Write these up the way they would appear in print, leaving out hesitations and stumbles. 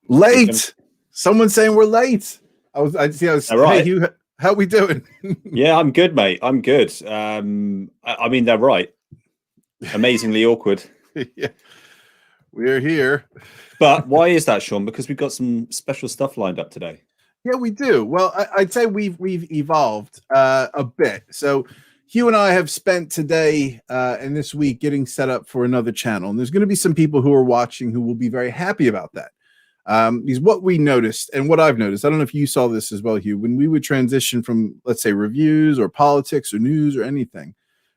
Late. Someone's saying we're late. Hey, Hugh, how we doing? Yeah, I'm good, mate. I'm good. I mean, they're right. Amazingly awkward. Yeah, we're here. But why is that, Sean? Because we've got some special stuff lined up today. Yeah, we do. Well, I'd say we've evolved a bit. So Hugh and I have spent today and this week getting set up for another channel. And there's going to be some people who are watching who will be very happy about that. Because what we noticed and what I've noticed, I don't know if you saw this as well, Hugh, when we would transition from, let's say, reviews or politics or news or anything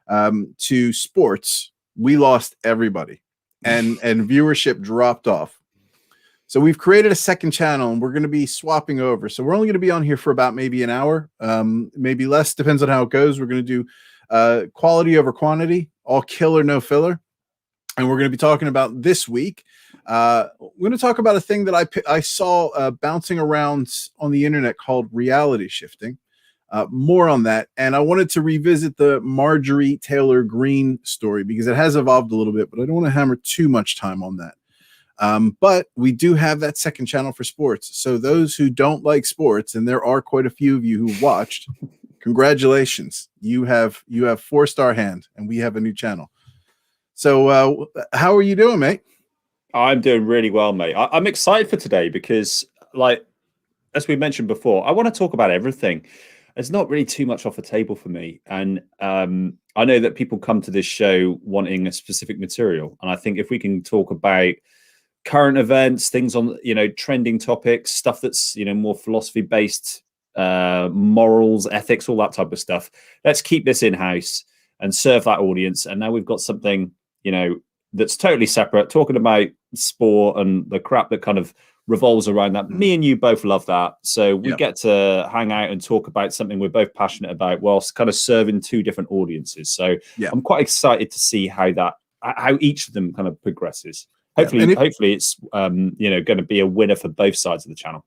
to sports, we lost everybody and viewership dropped off. So we've created a second channel and we're going to be swapping over. So we're only going to be on here for about maybe an hour, maybe less, depends on how it goes. We're going to do quality over quantity, all killer, no filler. And we're going to be talking about this week. We're going to talk about a thing that I saw bouncing around on the internet called reality shifting. More on that. And I wanted to revisit the Marjorie Taylor Greene story because it has evolved a little bit, but I don't want to hammer too much time on that. But we do have that second channel for sports. So those who don't like sports, and there are quite a few of you who watched, congratulations. You have 4-star hand and we have a new channel. So how are you doing, mate? I'm doing really well, mate. I'm excited for today because, like, as we mentioned before, I want to talk about everything. There's not really too much off the table for me. And I know that people come to this show wanting a specific material. And I think if we can talk about current events, things on, trending topics, stuff that's, more philosophy based, morals, ethics, all that type of stuff. Let's keep this in-house and serve that audience. And now we've got something, that's totally separate, talking about sport and the crap that kind of revolves around that. Me and you both love that. So we get to hang out and talk about something we're both passionate about whilst kind of serving two different audiences. So I'm quite excited to see how each of them kind of progresses. Hopefully it's going to be a winner for both sides of the channel.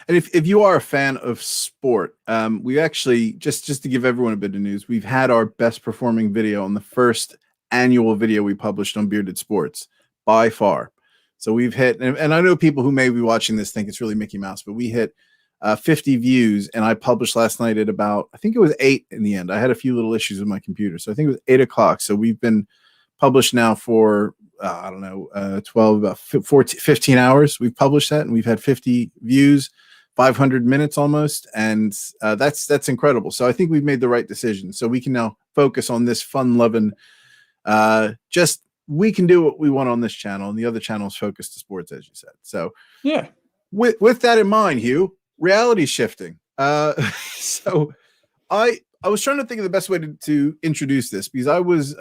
And if you are a fan of sport, we actually just to give everyone a bit of news, we've had our best performing video on the first annual video we published on Bearded Sports by far. So we've hit, and I know people who may be watching this think it's really Mickey Mouse, but we hit 50 views, and I published last night at about, I think it was 8 in the end. I had a few little issues with my computer, so I think it was 8 o'clock. So we've been published now for 12, about 15 hours. We've published that, and we've had 50 views, 500 minutes almost, and that's incredible. So I think we've made the right decision. So we can now focus on this fun-loving. We can do what we want on this channel, and the other channel is focused to sports, as you said. So yeah, with that in mind, Hugh, reality shifting. So I was trying to think of the best way to introduce this because I was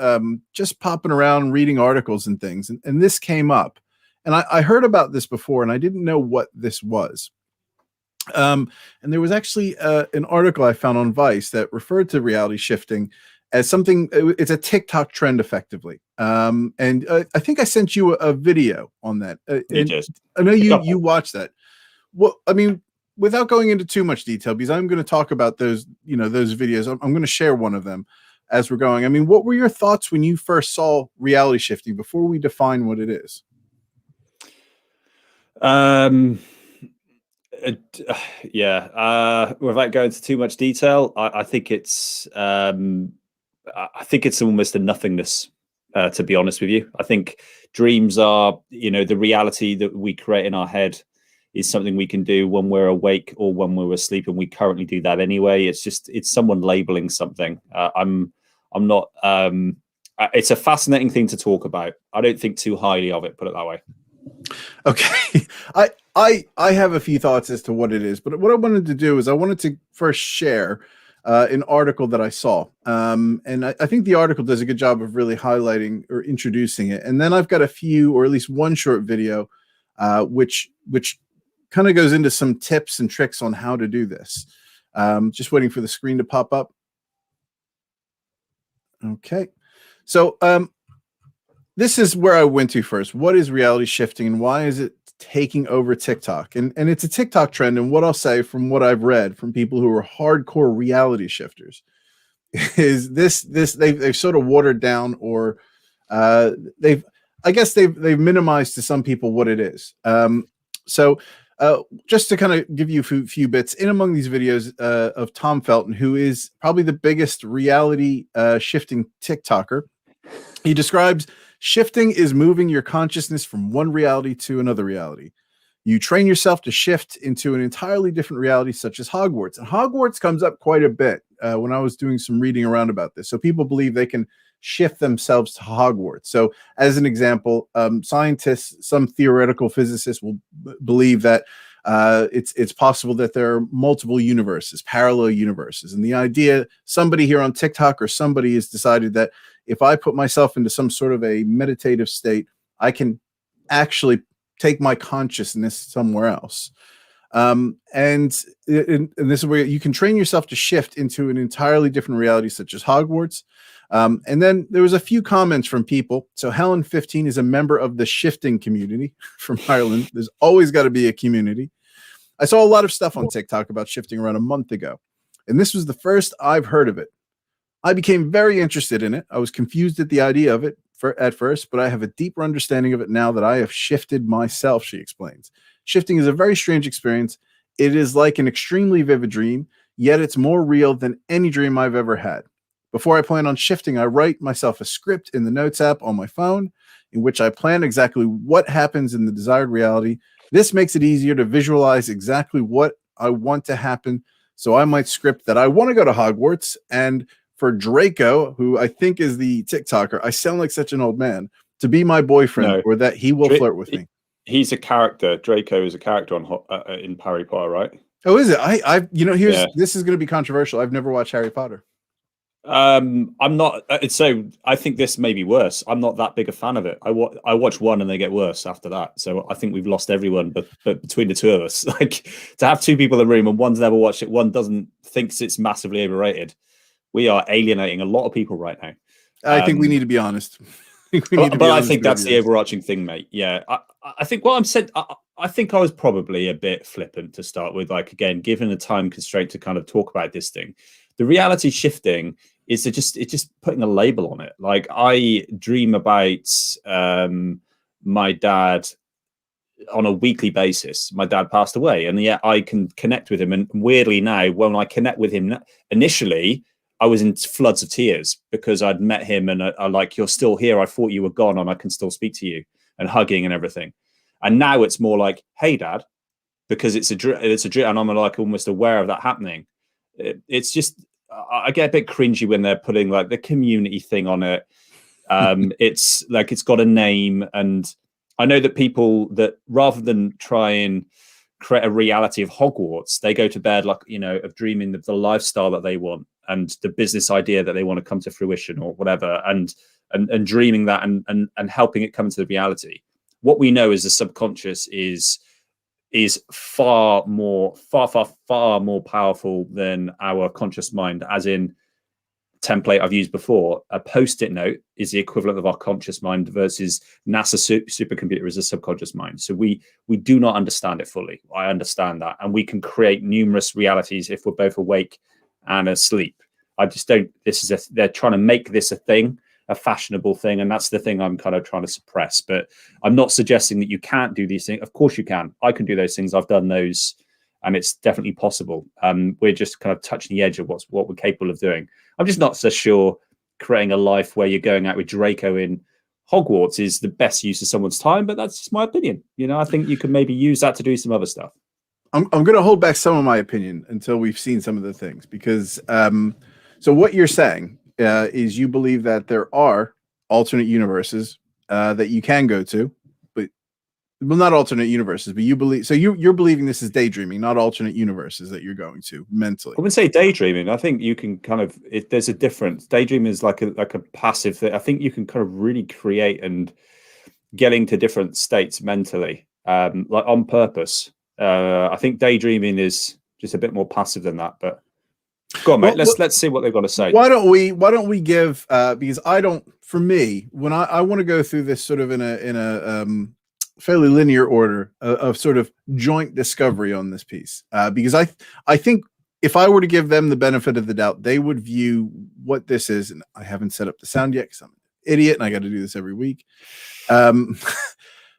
just popping around reading articles and things, and this came up, and I heard about this before, and I didn't know what this was. And there was actually an article I found on Vice that referred to reality shifting as something. It's a TikTok trend, effectively. And I think I sent you a video on that. I know you watched that. Well, I mean, without going into too much detail, because I'm going to talk about those, those videos. I'm going to share one of them as we're going. I mean, what were your thoughts when you first saw reality shifting before we define what it is? Without going into too much detail, I think it's almost a nothingness, to be honest with you. I think dreams are, the reality that we create in our head is something we can do when we're awake or when we're asleep, and we currently do that anyway. It's someone labeling something. I'm not. It's a fascinating thing to talk about. I don't think too highly of it, put it that way. Okay, I have a few thoughts as to what it is, but what I wanted to do is I wanted to first share an article that I saw, and I think the article does a good job of really highlighting or introducing it. And then I've got a few, or at least one short video, which kind of goes into some tips and tricks on how to do this. Just waiting for the screen to pop up. Okay, so this is where I went to first. What is reality shifting and why is it taking over TikTok? And it's a TikTok trend. And what I'll say from what I've read from people who are hardcore reality shifters is they've sort of watered down, or they've I guess they've minimized to some people what it is. So just to kind of give you a few bits in among these videos of Tom Felton, who is probably the biggest reality shifting TikToker. He describes shifting is moving your consciousness from one reality to another reality. You train yourself to shift into an entirely different reality, such as Hogwarts. And Hogwarts comes up quite a bit when I was doing some reading around about this. So people believe they can shift themselves to Hogwarts. So as an example, scientists, some theoretical physicists will believe that it's possible that there are multiple universes, parallel universes. And the idea, somebody here on TikTok or somebody has decided that if I put myself into some sort of a meditative state, I can actually take my consciousness somewhere else. And this is where you can train yourself to shift into an entirely different reality, such as Hogwarts. And then there was a few comments from people. So Helen 15 is a member of the shifting community from Ireland. There's always got to be a community. I saw a lot of stuff on TikTok about shifting around a month ago, and this was the first I've heard of it. I became very interested in it. I was confused at the idea of it at first, but I have a deeper understanding of it now that I have shifted myself, she explains. Shifting is a very strange experience. It is like an extremely vivid dream, yet it's more real than any dream I've ever had. Before I plan on shifting, I write myself a script in the Notes app on my phone in which I plan exactly what happens in the desired reality. This makes it easier to visualize exactly what I want to happen. So I might script that I want to go to Hogwarts, and for Draco, who I think is the TikToker, I sound like such an old man, to be my boyfriend, or that he will flirt with me. He's a character. Draco is a character in Harry Potter, right? Oh, is it? This is going to be controversial. I've never watched Harry Potter. I'm not. So I think this may be worse. I'm not that big a fan of it. I watch one and they get worse after that. So I think we've lost everyone. But between the two of us, like to have two people in the room and one's never watched it, one thinks it's massively overrated. We are alienating a lot of people right now. I think we need to be honest. I think that's the overarching thing, mate. Yeah, I think what I'm saying. I think I was probably a bit flippant to start with. Like again, given the time constraint to kind of talk about this thing, the reality shifting is just putting a label on it. Like I dream about my dad on a weekly basis. My dad passed away, and yet I can connect with him. And weirdly now, when I connect with him, initially I was in floods of tears because I'd met him and I like, you're still here. I thought you were gone and I can still speak to you, and hugging and everything. And now it's more like, hey, Dad, because it's a dream. And I'm like almost aware of that happening. It's just, I get a bit cringy when they're putting like the community thing on it. It's like, it's got a name. And I know that people that rather than try and create a reality of Hogwarts, they go to bed like, of dreaming of the lifestyle that they want and the business idea that they want to come to fruition or whatever, and dreaming that and helping it come to the reality. What we know is the subconscious is far more powerful than our conscious mind. As in, template I've used before, a post-it note is the equivalent of our conscious mind versus NASA supercomputer is a subconscious mind. So we do not understand it fully. I understand that, and we can create numerous realities if we're both awake and asleep. I just don't. They're trying to make this a thing, a fashionable thing, and that's the thing I'm kind of trying to suppress. But I'm not suggesting that you can't do these things. Of course you can. I can do those things. I've done those, and it's definitely possible. We're just kind of touching the edge of what we're capable of doing. I'm just not so sure creating a life where you're going out with Draco in Hogwarts is the best use of someone's time, but that's just my opinion. I think you can maybe use that to do some other stuff. I'm going to hold back some of my opinion until we've seen some of the things, because so what you're saying is you believe that there are alternate universes that you can go to, but well, not alternate universes, but you believe, so you're believing this is daydreaming, not alternate universes that you're going to mentally. I wouldn't say daydreaming. I think you can kind of, there's a difference. Daydreaming is like a passive thing. I think you can kind of really create and get into different states mentally, like on purpose. I think daydreaming is just a bit more passive than that, but go on, mate. Let's see what they've got to say. Why don't we give because for me, when I want to go through this sort of in a fairly linear order of sort of joint discovery on this piece, because I think if I were to give them the benefit of the doubt, they would view what this is, and I haven't set up the sound yet because I'm an idiot, and I got to do this every week.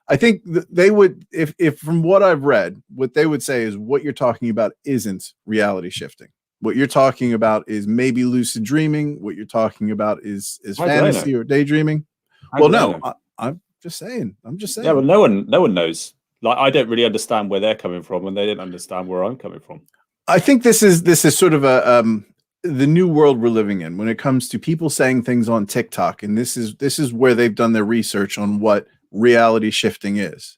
I think they would, if from what I've read, what they would say is what you're talking about isn't reality shifting. What you're talking about is maybe lucid dreaming. What you're talking about is fantasy or daydreaming. Well, no, I'm just saying. I'm just saying. Yeah, well, no one knows. Like, I don't really understand where they're coming from, and they didn't understand where I'm coming from. I think this is sort of the new world we're living in when it comes to people saying things on TikTok, and this is where they've done their research on what reality shifting is.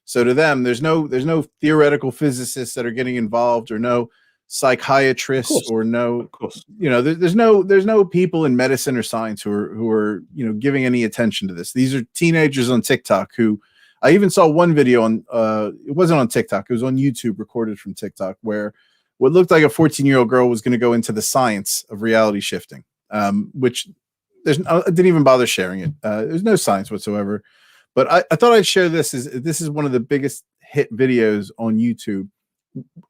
So to them, there's no theoretical physicists that are getting involved, or no psychiatrists, or no, there's no people in medicine or science who are giving any attention to this. These are teenagers on TikTok who, I even saw one video on it wasn't on TikTok, it was on YouTube, recorded from TikTok, where what looked like a 14-year-old girl was going to go into the science of reality shifting, which I didn't even bother sharing it. There's no science whatsoever. But I thought I'd share this. This is one of the biggest hit videos on YouTube,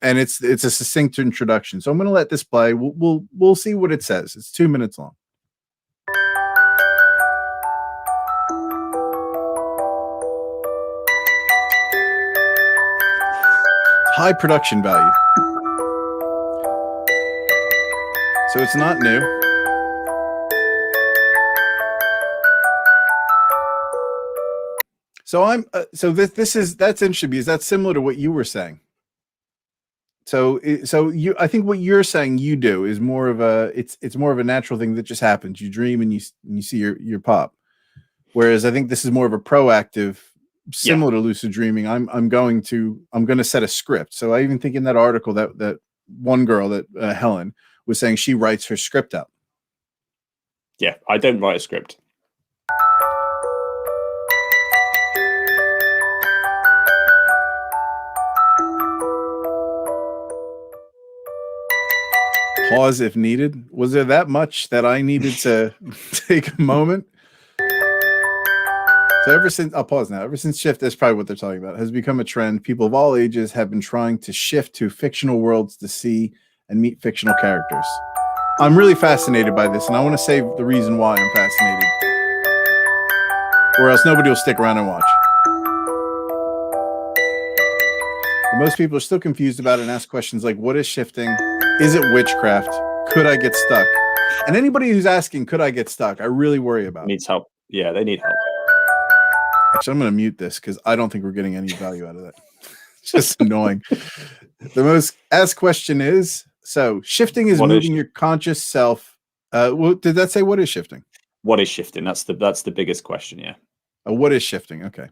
and it's a succinct introduction. So I'm going to let this play. We'll see what it says. It's 2 minutes long. High production value. So it's not new. So that's interesting, because that's similar to what you were saying. I think what you're saying you do is more of it's more of a natural thing that just happens. You dream and you see your pop. Whereas I think this is more of a proactive, similar to lucid dreaming. I'm going to set a script. So I even think in that article that one girl, that Helen, was saying she writes her script out. Yeah, I don't write a script. Pause if needed. Was there that much that I needed to take a moment? So I'll pause now. Ever since shift, that's probably what they're talking about, has become a trend. People of all ages have been trying to shift to fictional worlds to see and meet fictional characters. I'm really fascinated by this, and I want to say the reason why I'm fascinated, or else nobody will stick around and watch. But most people are still confused about it and ask questions like, what is shifting? Is it witchcraft? Could I get stuck? And anybody who's asking, could I get stuck, I really worry about. Needs help. Yeah, they need help. Actually, I'm going to mute this because I don't think we're getting any value out of that. It's just annoying. The most asked question is, so shifting is moving your conscious self. Well, did that say what is shifting? What is shifting? That's the biggest question. Yeah. What is shifting? Okay.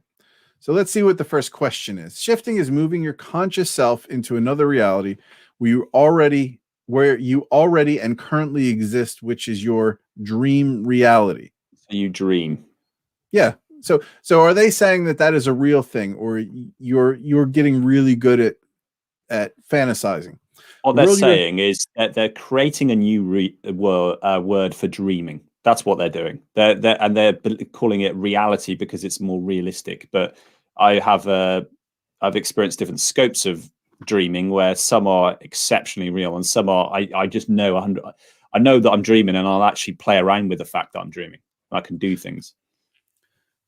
So let's see what the first question is. Shifting is moving your conscious self into another reality where you already and currently exist, which is your dream reality. So you dream. Yeah. So are they saying that is a real thing, or you're getting really good at fantasizing? What they're saying is that they're creating a new word for dreaming. That's what they're doing. They're calling it reality because it's more realistic. But I've experienced different scopes of dreaming where some are exceptionally real and some are I just know I know that I'm dreaming, and I'll actually play around with the fact that I'm dreaming. I can do things.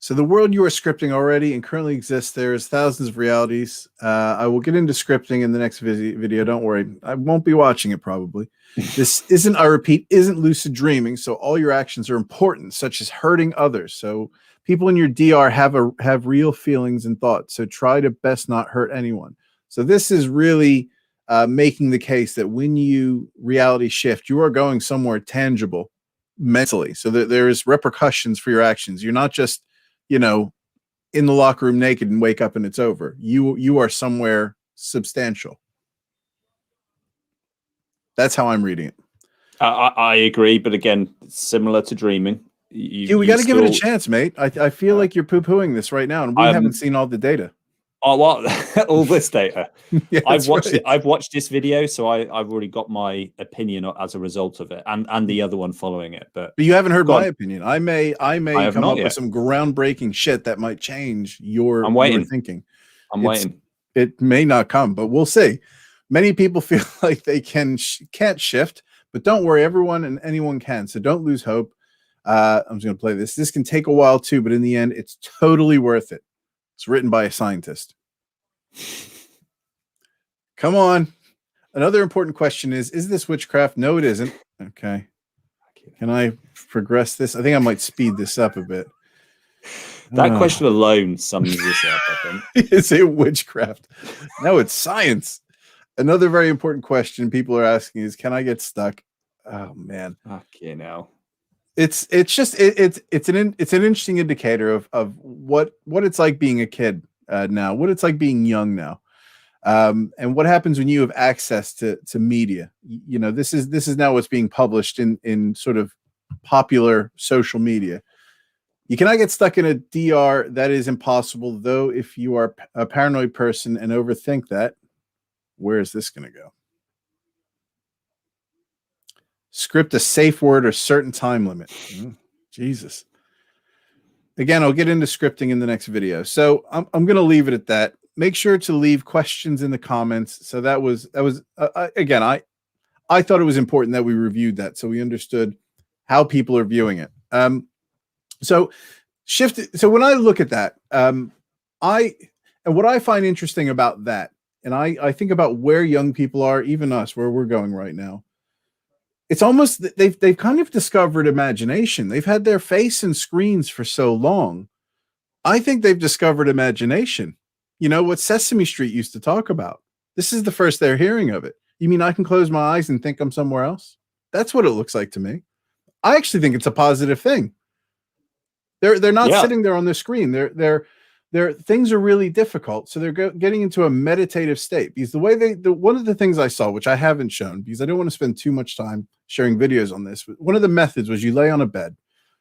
So the world you are scripting already and currently exists. There's thousands of realities. I will get into scripting in the next video. Don't worry. I won't be watching it probably. This isn't lucid dreaming. So all your actions are important, such as hurting others. So people in your DR have real feelings and thoughts. So try to best not hurt anyone. So this is really making the case that when you reality shift, you are going somewhere tangible mentally. So that there is repercussions for your actions. You're not just in the locker room naked and wake up and it's over. You are somewhere substantial. That's how I'm reading it. I agree, but again, similar to dreaming. We got to give it a chance, mate. I feel like you're poo-pooing this right now, and we haven't seen all the data. Oh, what? All this data? Yeah, I've watched this video, so I've already got my opinion as a result of it, and the other one following it. But you haven't heard my opinion. I may come up with some groundbreaking shit that might change your thinking. I'm waiting. It may not come, but we'll see. Many people feel like they can't shift, but don't worry, everyone and anyone can. So don't lose hope. I'm just going to play this. This can take a while too, but in the end, it's totally worth it. It's written by a scientist. Come on. Another important question is this witchcraft? No, it isn't. Okay. Can I progress this? I think I might speed this up a bit. That question alone sums this up, I think. Is it witchcraft? No, it's science. Another very important question people are asking is, can I get stuck? Oh man. Okay, now. It's an interesting indicator of what it's like being a kid now, what it's like being young now. And what happens when you have access to media. You know, this is now what's being published in sort of popular social media. You cannot get stuck in a DR. That is impossible, though. If you are a paranoid person and overthink that, where is this going to go? Script a safe word or certain time limit. Oh, Jesus. Again, I'll get into scripting in the next video. So I'm going to leave it at that. Make sure to leave questions in the comments. So that was again, I thought it was important that we reviewed that so we understood how people are viewing it. So when I look at that, and what I find interesting about that, and I think about where young people are, even us, where we're going right now. It's almost they've kind of discovered imagination. They've had their face in screens for so long. I think they've discovered imagination. You know what Sesame Street used to talk about. This is the first they're hearing of it. You mean I can close my eyes and think I'm somewhere else? That's what it looks like to me. I actually think it's a positive thing. They're not sitting there on the screen. They're things are really difficult, so they're getting into a meditative state. Because the way one of the things I saw, which I haven't shown, because I don't want to spend too much time sharing videos on this. One of the methods was you lay on a bed.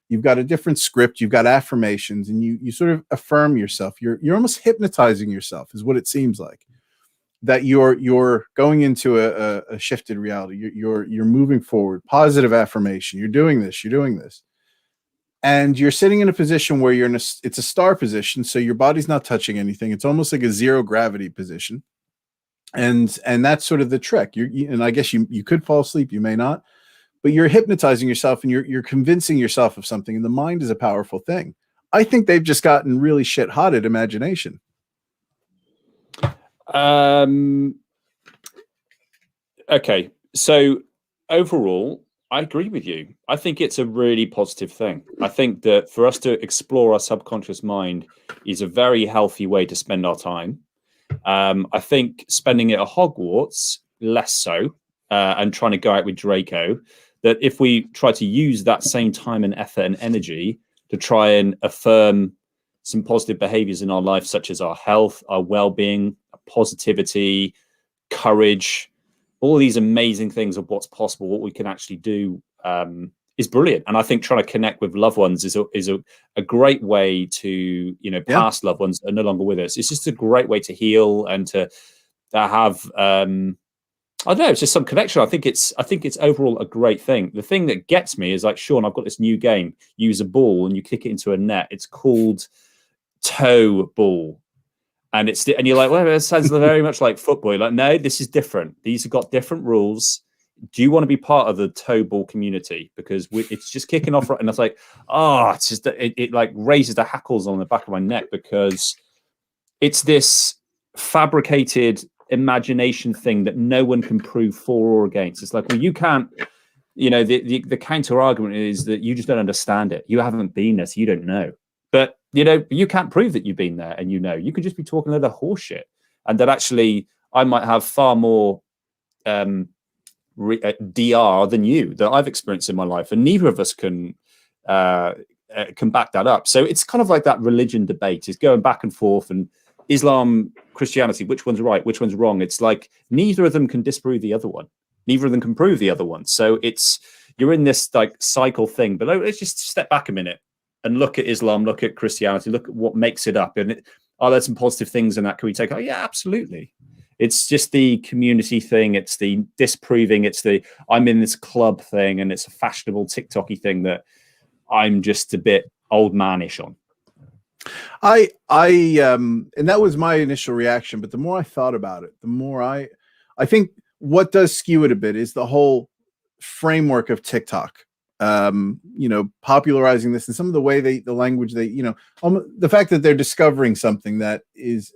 You've got a different script. You've got affirmations, and you sort of affirm yourself. You're almost hypnotizing yourself, is what it seems like. That you're going into a shifted reality. You're moving forward. Positive affirmation. You're doing this. You're doing this. And you're sitting in a position where it's a star position, so your body's not touching anything. It's almost like a zero gravity position, and that's sort of the trick. And I guess you could fall asleep, you may not, but you're hypnotizing yourself and you're convincing yourself of something. And the mind is a powerful thing. I think they've just gotten really shit hot at imagination. Okay, so overall, I agree with you. I think it's a really positive thing. I think that for us to explore our subconscious mind is a very healthy way to spend our time. I think spending it at Hogwarts, less so, and trying to go out with Draco, that if we try to use that same time and effort and energy to try and affirm some positive behaviors in our life, such as our health, our well-being, positivity, courage, all these amazing things of what's possible, what we can actually do, is brilliant. And I think trying to connect with loved ones is a great way to, past loved ones are no longer with us. It's just a great way to heal and to have, I don't know, it's just some connection. I think it's overall a great thing. The thing that gets me is like, Sean, I've got this new game. You use a ball and you kick it into a net. It's called toe ball. And you're like, well, it sounds very much like football. You're like, no, this is different. These have got different rules. Do you want to be part of the toe ball community? Because it's just kicking off right. And it's like, it's just, it like raises the hackles on the back of my neck because it's this fabricated imagination thing that no one can prove for or against. It's like, well, you can't, the counter argument is that you just don't understand it. You haven't been there, so you don't know. But, you can't prove that you've been there and you can just be talking a lot of horse shit. And that actually I might have far more DR than you that I've experienced in my life. And neither of us can back that up. So it's kind of like that religion debate is going back and forth, and Islam, Christianity, which one's right, which one's wrong. It's like neither of them can disprove the other one. Neither of them can prove the other one. So you're in this like cycle thing. But let's just step back a minute and look at Islam, look at Christianity, look at what makes it up. And are there some positive things in that? Can we take? Oh, yeah, absolutely. It's just the community thing. It's the disproving. It's the I'm in this club thing, and it's a fashionable TikTok-y thing that I'm just a bit old manish on. And that was my initial reaction. But the more I thought about it, the more I think what does skew it a bit is the whole framework of TikTok. popularizing this, and some of the way the language the fact that they're discovering something that is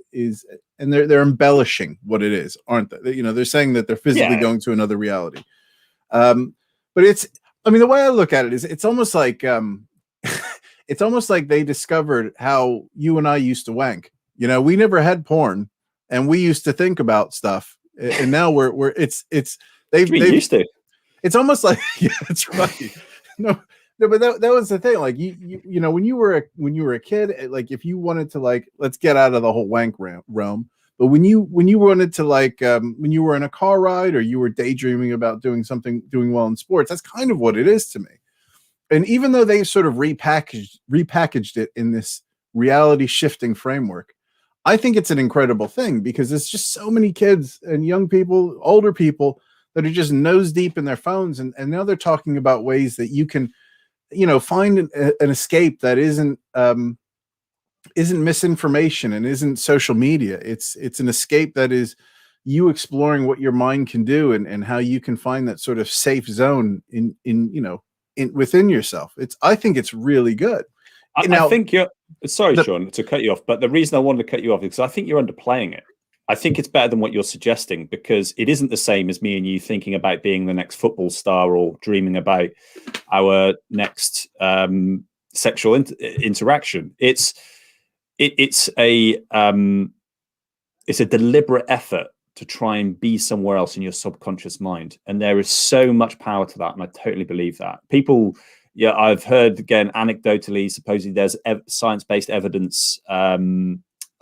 and they're embellishing what it is, aren't they? They're saying that they're physically going to another reality. But the way I look at it is it's almost like it's almost like they discovered how you and I used to wank. We never had porn, and we used to think about stuff, and now they've used to. It's almost like yeah, that's right. No, but that was the thing. Like when you were a kid, like if you wanted to let's get out of the whole wank realm. But when you wanted to when you were in a car ride or you were daydreaming about doing well in sports, that's kind of what it is to me. And even though they sort of repackaged it in this reality shifting framework, I think it's an incredible thing because there's just so many kids and young people, older people that are just nose deep in their phones. And now they're talking about ways that you can, find an escape that isn't misinformation and isn't social media. It's an escape that is you exploring what your mind can do and how you can find that sort of safe zone within yourself. I think it's really good. I think you're sorry, Sean, to cut you off, but the reason I wanted to cut you off is because I think you're underplaying it. I think it's better than what you're suggesting because it isn't the same as me and you thinking about being the next football star or dreaming about our next sexual interaction. It's a deliberate effort to try and be somewhere else in your subconscious mind, and there is so much power to that, and I totally believe that. People, I've heard again anecdotally, supposedly there's science-based evidence.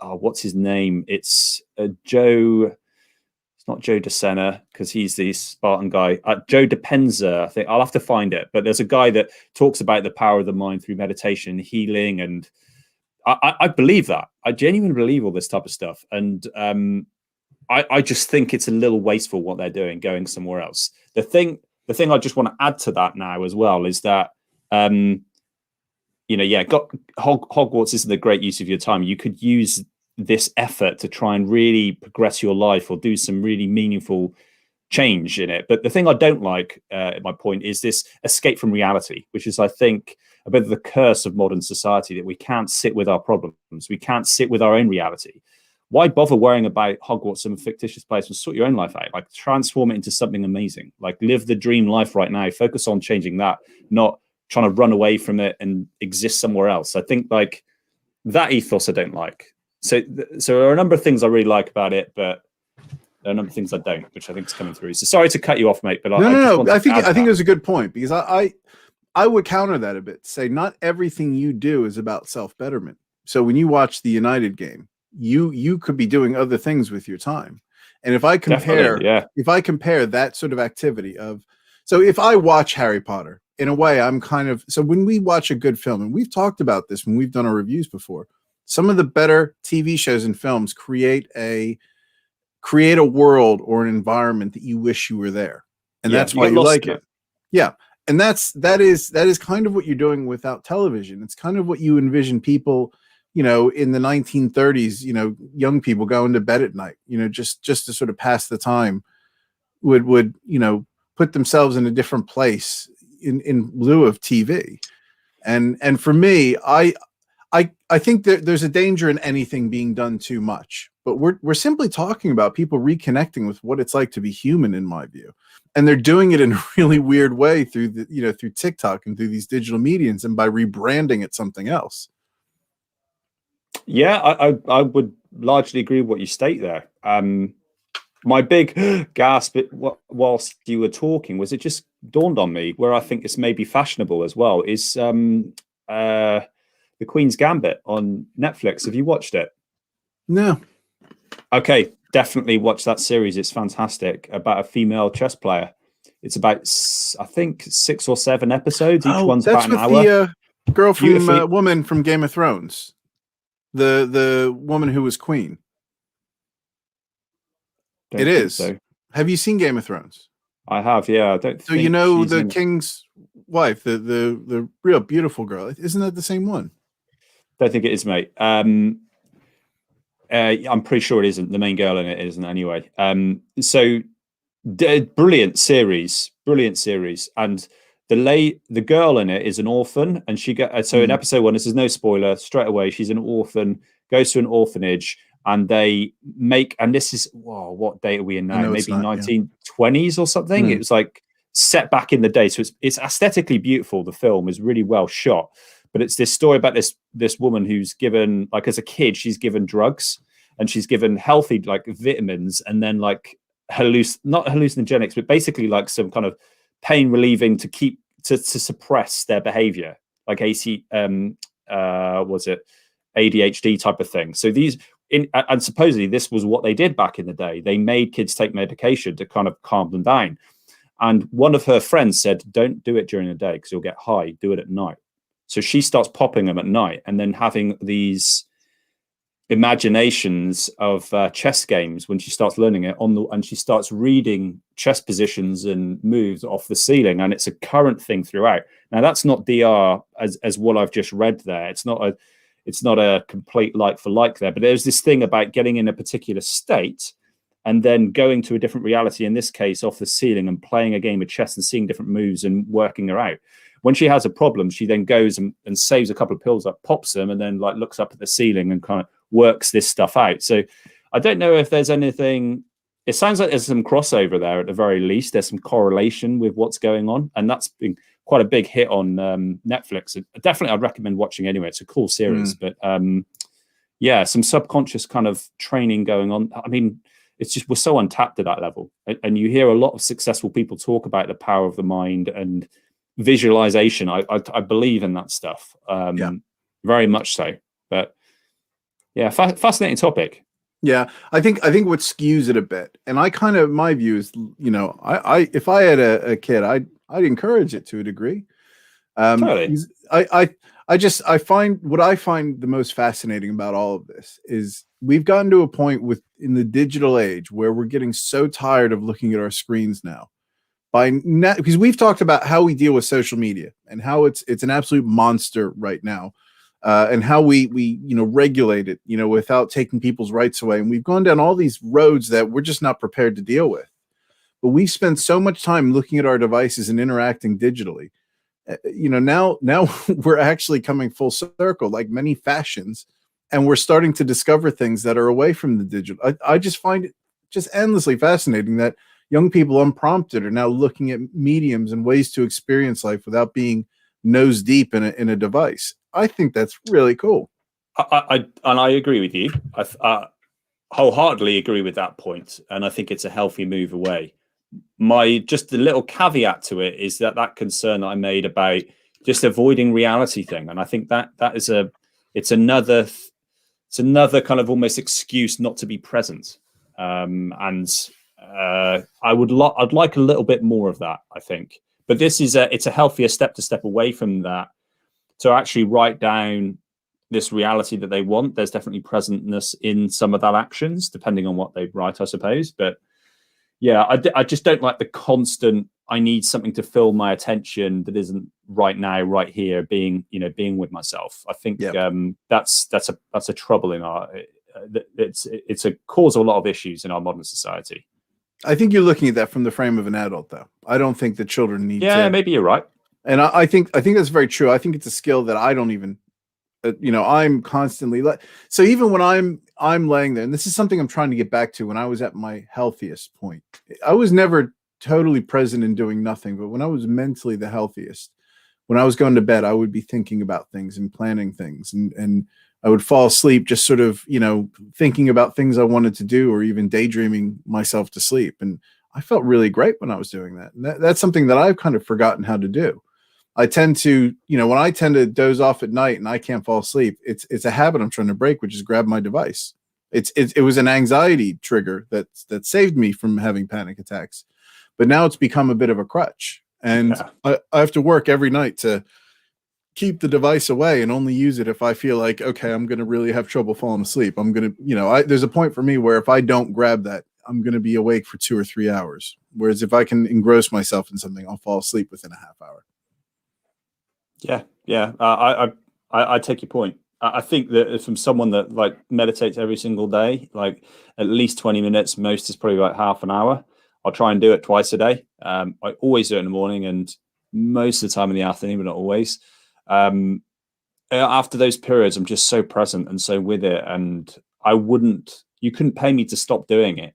What's his name? It's Joe. It's not Joe DeSena because he's the Spartan guy. Joe Dispenza, I think. I'll have to find it. But there's a guy that talks about the power of the mind through meditation, healing, and I believe that. I genuinely believe all this type of stuff. And I just think it's a little wasteful what they're doing, going somewhere else. The thing I just want to add to that now as well is that Hogwarts isn't a great use of your time. You could use this effort to try and really progress your life or do some really meaningful change in it. But the thing I don't like, my point, is this escape from reality, which is, I think, a bit of the curse of modern society, that we can't sit with our problems. We can't sit with our own reality. Why bother worrying about Hogwarts, some fictitious place, and sort your own life out? Like, transform it into something amazing. Like, live the dream life right now. Focus on changing that, not trying to run away from it and exist somewhere else. I think that ethos I don't like. So there are a number of things I really like about it, but there are a number of things I don't, which I think is coming through. So sorry to cut you off, mate, but no. I think there's a good point, because I would counter that a bit. Say not everything you do is about self-betterment. So when you watch the United game, you could be doing other things with your time. And if I compare that sort of activity if I watch Harry Potter, in a way, so when we watch a good film, and we've talked about this when we've done our reviews before, some of the better TV shows and films create a world or an environment that you wish you were there. And that's why you like it. Yeah. And that is kind of what you're doing without television. It's kind of what you envision people, in the 1930s, young people going to bed at night, just to sort of pass the time, would put themselves in a different place in lieu of TV. And for me, I think that there's a danger in anything being done too much, but we're simply talking about people reconnecting with what it's like to be human, in my view. And they're doing it in a really weird way through through TikTok and through these digital mediums, and by rebranding it something else. Yeah, I would largely agree with what you state there. My big gasp whilst you were talking was, it just dawned on me, where I think it's maybe fashionable as well, is The Queen's Gambit on Netflix. Have you watched it? No. Okay, definitely watch that series. It's fantastic, about a female chess player. It's about, I think, 6 or 7 episodes. Each one's about an hour. The girl from woman from Game of Thrones, the woman who was queen. It is. So. Have you seen Game of Thrones? I have. Yeah, I don't. So the king's wife, the real beautiful girl. Isn't that the same one? Don't think it is, mate. I'm pretty sure it isn't. The main girl in it isn't anyway. So brilliant series, and the girl in it is an orphan, and she got so in episode 1, this is no spoiler, straight away she's an orphan, goes to an orphanage, and they make, and this is, whoa, what date are we in now? Maybe 1920s or something. It was like set back in the day, so it's aesthetically beautiful. The film is really well shot, but it's this story about this woman who's given, like, as a kid, she's given drugs, and she's given healthy, like, vitamins, and then like not hallucinogenics, but basically like some kind of pain relieving to suppress their behavior, like was it ADHD type of thing. So and supposedly this was what they did back in the day. They made kids take medication to kind of calm them down. And one of her friends said, don't do it during the day because you'll get high, do it at night. So she starts popping them at night, and then having these imaginations of chess games when she starts learning it and she starts reading chess positions and moves off the ceiling, and it's a current thing throughout. Now that's not DR as what I've just read there. It's not a complete like for like there, but there's this thing about getting in a particular state and then going to a different reality, in this case off the ceiling, and playing a game of chess and seeing different moves and working her out. When she has a problem, she then goes and saves a couple of pills up, pops them, and then like looks up at the ceiling and kind of works this stuff out. So I don't know if there's anything. It sounds like there's some crossover there at the very least. There's some correlation with what's going on, and that's been quite a big hit on Netflix. Definitely, I'd recommend watching anyway. It's a cool series, but yeah, some subconscious kind of training going on. I mean, it's just, we're so untapped at that level, and you hear a lot of successful people talk about the power of the mind and visualization. I believe in that stuff, very much so. But yeah, fascinating topic. Yeah, I think what skews it a bit, and I kind of, my view is, I if I had a kid, I'd encourage it to a degree. Totally. I find what I find the most fascinating about all of this is we've gotten to a point in the digital age where we're getting so tired of looking at our screens now. Because we've talked about how we deal with social media and how it's an absolute monster right now, and how we regulate it, without taking people's rights away. And we've gone down all these roads that we're just not prepared to deal with. But we spend so much time looking at our devices and interacting digitally. Now we're actually coming full circle, like many fashions, and we're starting to discover things that are away from the digital. I just find it just endlessly fascinating that young people unprompted are now looking at mediums and ways to experience life without being nose deep in a device. I think that's really cool. I agree with you. I wholeheartedly agree with that point, and I think it's a healthy move away. Just a little caveat to it is that concern I made about just avoiding reality thing, and I think that is it's another kind of almost excuse not to be present, I'd like a little bit more of that, I think. But it's a healthier step to step away from that, to actually write down this reality that they want. There's definitely presentness in some of that actions, depending on what they write, I suppose. But yeah, I just don't like the constant, I need something to fill my attention that isn't right now, right here, being with myself. I think that's a trouble in our, it's a cause of a lot of issues in our modern society. I think you're looking at that from the frame of an adult, though. I don't think that children need. Yeah, maybe you're right. And I think that's very true. I think it's a skill that I don't even, I'm constantly so even when I'm laying there, and this is something I'm trying to get back to. When I was at my healthiest point, I was never totally present in doing nothing. But when I was mentally the healthiest, when I was going to bed, I would be thinking about things and planning things, and I would fall asleep just sort of, thinking about things I wanted to do, or even daydreaming myself to sleep. And I felt really great when I was doing that. And that's something that I've kind of forgotten how to do. I tend to, when I tend to doze off at night and I can't fall asleep, it's a habit I'm trying to break, which is grab my device. It was an anxiety trigger that saved me from having panic attacks, but now it's become a bit of a crutch. And I have to work every night to keep the device away and only use it if I feel like, okay, I'm going to really have trouble falling asleep. I'm going to, there's a point for me where if I don't grab that, I'm going to be awake for 2 or 3 hours. Whereas if I can engross myself in something, I'll fall asleep within a half hour. Yeah. I take your point. I think that from someone that like meditates every single day, like at least 20 minutes, most is probably like half an hour. I'll try and do it twice a day. I always do it in the morning, and most of the time in the afternoon, but not always. After those periods, I'm just so present and so with it, and you couldn't pay me to stop doing it.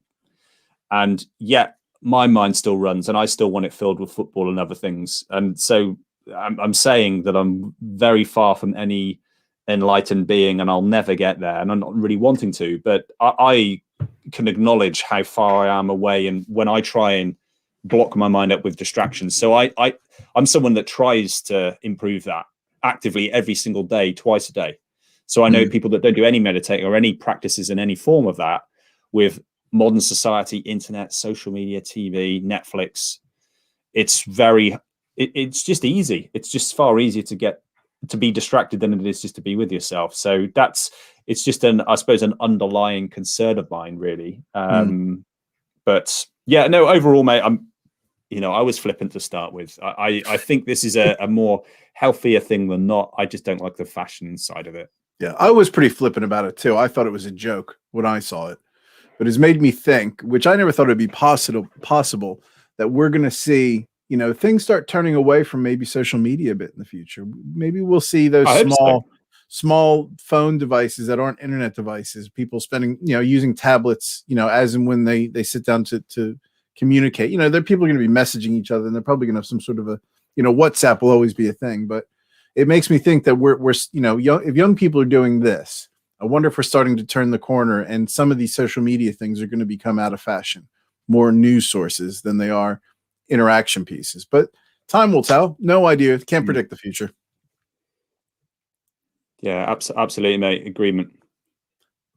And yet my mind still runs, and I still want it filled with football and other things. And so I'm saying that I'm very far from any enlightened being, and I'll never get there, and I'm not really wanting to, but I can acknowledge how far I am away, and when I try and block my mind up with distractions. So I'm someone that tries to improve that actively every single day, twice a day. So I know people that don't do any meditating or any practices in any form of that with modern society, internet, social media, TV, Netflix. It's it's just easy. It's just far easier to be distracted than it is just to be with yourself. So it's just I suppose an underlying concern of mine, really. But yeah, no, overall, mate, I was flippant to start with. I think this is a more healthier thing than not. I just don't like the fashion side of it. Yeah, I was pretty flippant about it too. I thought it was a joke when I saw it, but it's made me think, which I never thought it'd be possible that we're going to see, things start turning away from maybe social media a bit in the future. Maybe we'll see those small phone devices that aren't internet devices, people spending, using tablets, as and when they sit down to communicate. There people are going to be messaging each other, and they're probably going to have some sort of a, WhatsApp will always be a thing, but it makes me think that we're if young people are doing this, I wonder if we're starting to turn the corner and some of these social media things are going to become out of fashion, more news sources than they are interaction pieces. But time will tell. No idea. Can't predict the future. Yeah, absolutely, mate. Agreement.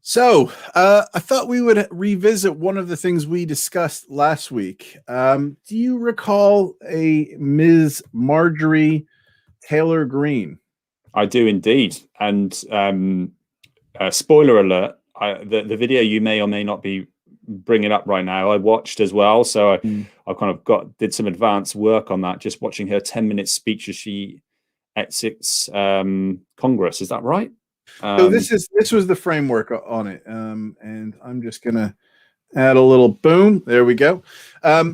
So I thought we would revisit one of the things we discussed last week. Do you recall a Ms. Marjorie Taylor Greene? I do indeed. And spoiler alert, the video you may or may not be bringing up right now, I watched as well. So I kind of did some advanced work on that, just watching her 10-minute speech as she exits Congress. Is that right? So this was the framework on it, and I'm just gonna add a little boom. There we go. There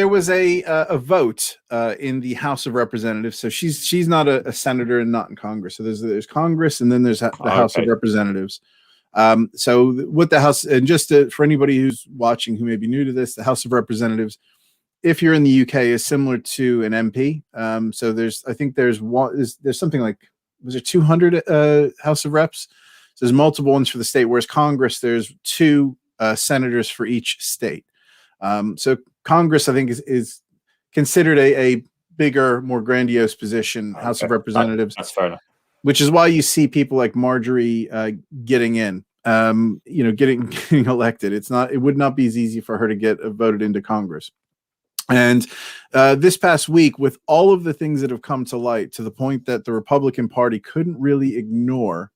was a vote in the House of Representatives. So she's not a senator and not in Congress. So there's Congress, and then there's the House of Representatives. So what the House, and just for anybody who's watching who may be new to this, the House of Representatives, if you're in the UK, is similar to an MP. So there's something like, was there 200 House of Reps? So there's multiple ones for the state, whereas Congress, there's 2 senators for each state. So Congress, I think, is considered a bigger, more grandiose position. House of Representatives. That's fair enough. Which is why you see people like Marjorie getting in, getting elected. It would not be as easy for her to get voted into Congress. And this past week, with all of the things that have come to light, to the point that the Republican Party couldn't really ignore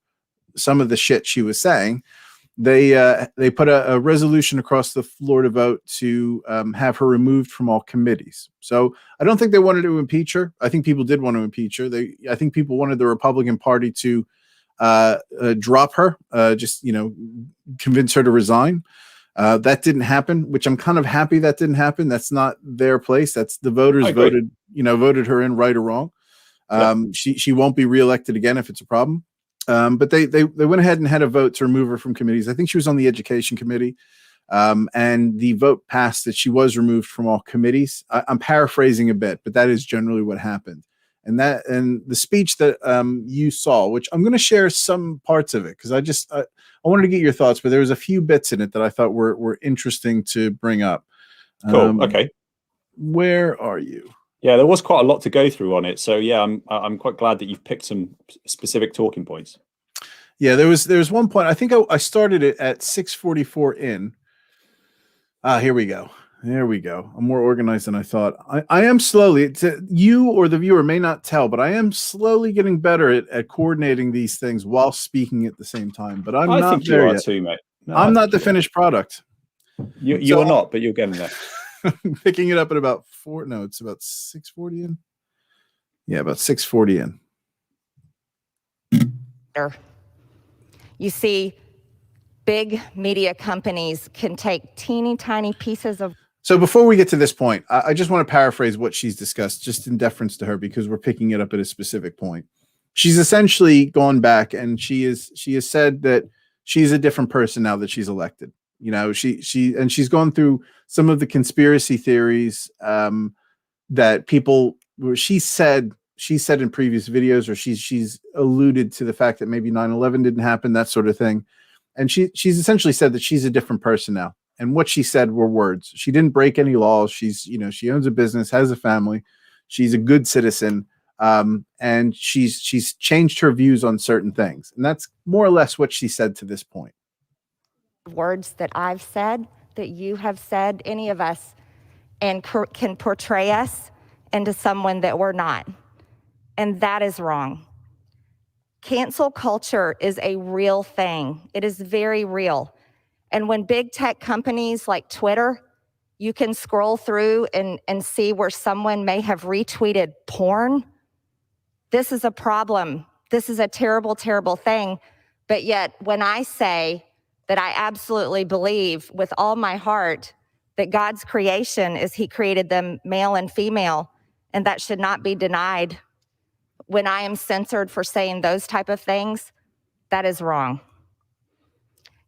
some of the shit she was saying, they put a resolution across the floor to vote to have her removed from all committees. So I don't think they wanted to impeach her. I think people did want to impeach her. I think people wanted the Republican Party to drop her, convince her to resign. That didn't happen, which I'm kind of happy that didn't happen. That's not their place. That's the voters voted her in, right or wrong. She won't be reelected again if it's a problem. But they went ahead and had a vote to remove her from committees. I think she was on the Education Committee, and the vote passed that she was removed from all committees. I'm paraphrasing a bit, but that is generally what happened. And the speech that you saw, which I'm going to share some parts of it because I wanted to get your thoughts, but there was a few bits in it that I thought were interesting to bring up. Cool. Okay. Where are you? Yeah, there was quite a lot to go through on it. So yeah, I'm quite glad that you've picked some specific talking points. Yeah, there was one point. I think I started it at 6:44 in. Here we go. There we go. I'm more organized than I thought. I am slowly. You or the viewer may not tell, but I am slowly getting better at coordinating these things while speaking at the same time. But I think there you are yet. too, mate. No, I'm not the finished product. You are not, but you're getting there. Picking it up at about it's about 6:40 in. Yeah, about 6:40 in. You see, big media companies can take teeny tiny pieces of So before we get to this point, I just want to paraphrase what she's discussed, just in deference to her, because we're picking it up at a specific point. She's essentially gone back, and she has said that she's a different person now that she's elected. You know, she's gone through some of the conspiracy theories that people, where she said in previous videos, or she's alluded to the fact that maybe 9/11 didn't happen, that sort of thing. And she's essentially said that she's a different person now. And what she said were words. She didn't break any laws. She owns a business, has a family. She's a good citizen. And she's changed her views on certain things. And that's more or less what she said to this point. Words that I've said, that you have said, any of us, and can portray us into someone that we're not. And that is wrong. Cancel culture is a real thing. It is very real. And when big tech companies like Twitter, you can scroll through and see where someone may have retweeted porn. This is a problem. This is a terrible, terrible thing. But yet, when I say that I absolutely believe with all my heart that God's creation is He created them male and female, and that should not be denied, when I am censored for saying those type of things, that is wrong.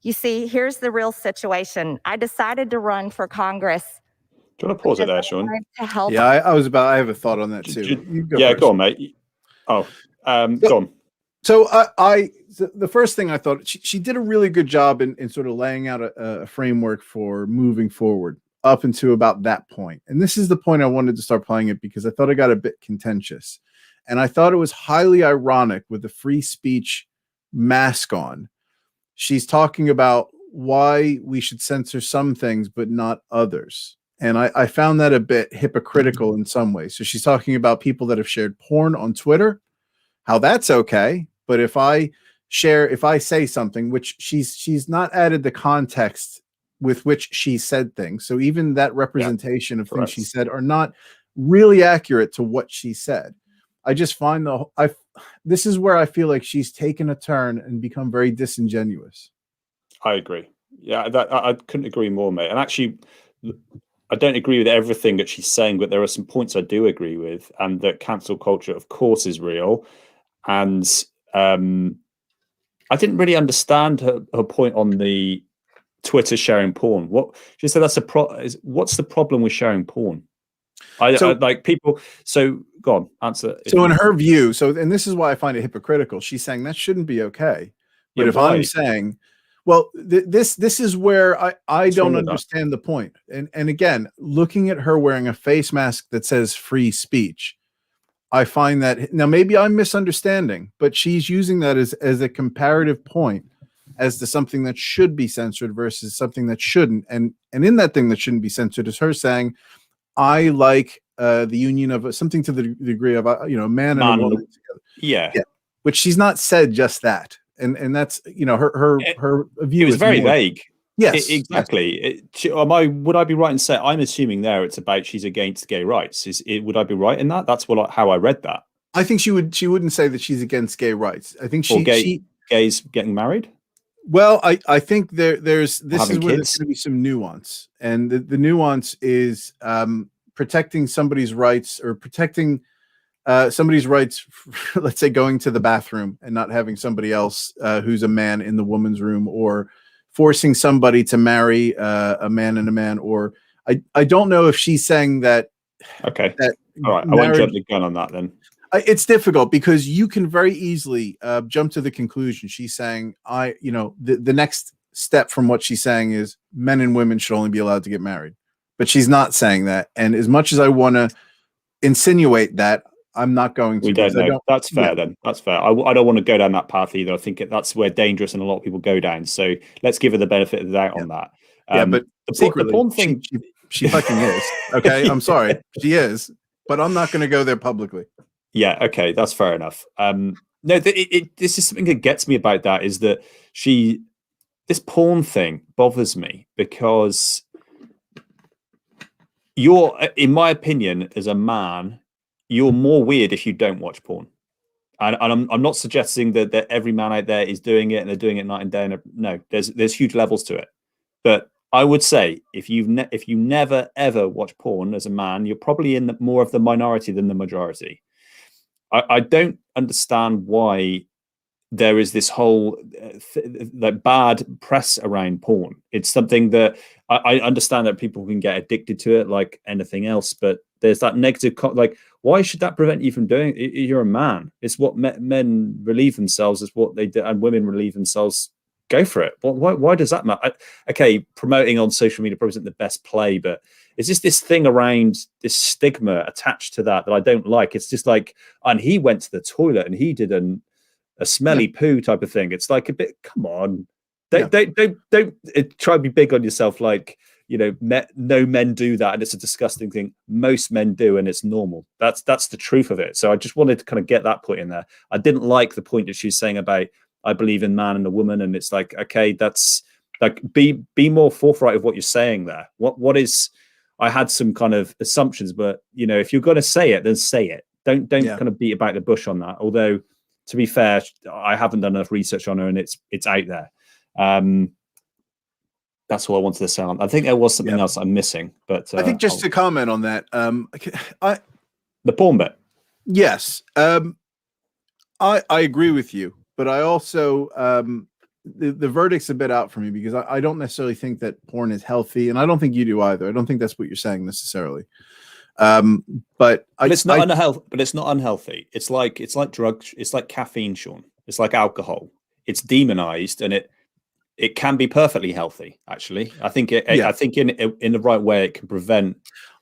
You see, here's the real situation. I decided to run for Congress. Do you want to pause it there, Sean? To help. Yeah, I have a thought on that too. Go on, mate. Oh, go on. So the first thing I thought, she did a really good job in sort of laying out a framework for moving forward up into about that point. And this is the point I wanted to start playing it, because I thought it got a bit contentious. And I thought it was highly ironic with the free speech mask on. She's talking about why we should censor some things, but not others. And I found that a bit hypocritical in some ways. So she's talking about people that have shared porn on Twitter, how that's okay. But if I say something, which she's not added the context with which she said things. So even that representation of things she said are not really accurate to what she said. I just find this is where I feel like she's taken a turn and become very disingenuous. I agree. Yeah, I couldn't agree more, mate. And actually, I don't agree with everything that she's saying, but there are some points I do agree with, and that cancel culture, of course, is real. And I didn't really understand her point on the Twitter sharing porn. What she said, what's the problem with sharing porn? I like people. So go on, answer. So in her view, and this is why I find it hypocritical. She's saying that shouldn't be okay. But if I'm saying, well, this is where I don't understand the point. And again, looking at her wearing a face mask that says free speech, I find that now maybe I'm misunderstanding, but she's using that as a comparative point as to something that should be censored versus something that shouldn't. And in that thing that shouldn't be censored is her saying, I like the union of something to the degree of a man and a woman together. Yeah. But she's not said just that, and that's her view. It was very vague. Yes, exactly. Would I be right in saying I'm assuming there it's about she's against gay rights? Would I be right in that? That's how I read that. I think she wouldn't say that she's against gay rights. I think gays getting married. Well, I think this is where there's going to be some nuance, and the nuance is protecting somebody's rights, or protecting somebody's rights, let's say going to the bathroom and not having somebody else who's a man in the woman's room, or forcing somebody to marry a man and a man, or I don't know if she's saying that. Okay. All right. I won't jump the gun on that then. It's difficult because you can very easily jump to the conclusion. She's saying, the next step from what she's saying is men and women should only be allowed to get married. But she's not saying that. And as much as I want to insinuate that, I'm not going to. We don't know. That's fair then. That's fair. I don't want to go down that path either. I think that's where dangerous and a lot of people go down. So let's give her the benefit of the doubt on that. But the porn thing, she fucking is. Okay, I'm sorry. She is. But I'm not going to go there publicly. Yeah, okay, that's fair enough. No, this is something that gets me about that, is that this porn thing bothers me, because in my opinion, as a man, you're more weird if you don't watch porn. And I'm not suggesting that every man out there is doing it and they're doing it night and day. No, there's huge levels to it. But I would say if you never ever watch porn as a man, you're probably in more of the minority than the majority. I don't understand why there is this whole like bad press around porn. It's something that I understand that people can get addicted to it like anything else, but there's that negative like, why should that prevent you from doing it? You're a man. It's what men relieve themselves, is what they do, and women relieve themselves. Go for it. Why does that matter? Okay, promoting on social media probably isn't the best play, but it's just this thing around this stigma attached to that I don't like. It's just like, and he went to the toilet and he did a smelly poo type of thing. It's like a bit, come on, don't try to be big on yourself. Like, you know, no men do that, and it's a disgusting thing. Most men do, and it's normal. That's the truth of it. So I just wanted to kind of get that point in there. I didn't like the point that she was saying about, I believe in man and a woman, and it's like, okay, that's like, be more forthright of what you're saying there. What is, I had some kind of assumptions, but you know, if you're going to say it, then say it. Don't kind of beat about the bush on that. Although, to be fair, I haven't done enough research on her, and it's out there. That's all I wanted to say on. I think there was something else I'm missing, but I think just to comment on that, the porn bit. Yes, I agree with you, but I also the verdict's a bit out for me, because I don't necessarily think that porn is healthy, and I don't think you do either. I don't think that's what you're saying necessarily. But it's not unhealthy. But it's not unhealthy. It's like drugs. It's like caffeine, Sean. It's like alcohol. It's demonized, and it can be perfectly healthy. Actually, I think I think in the right way, it can prevent.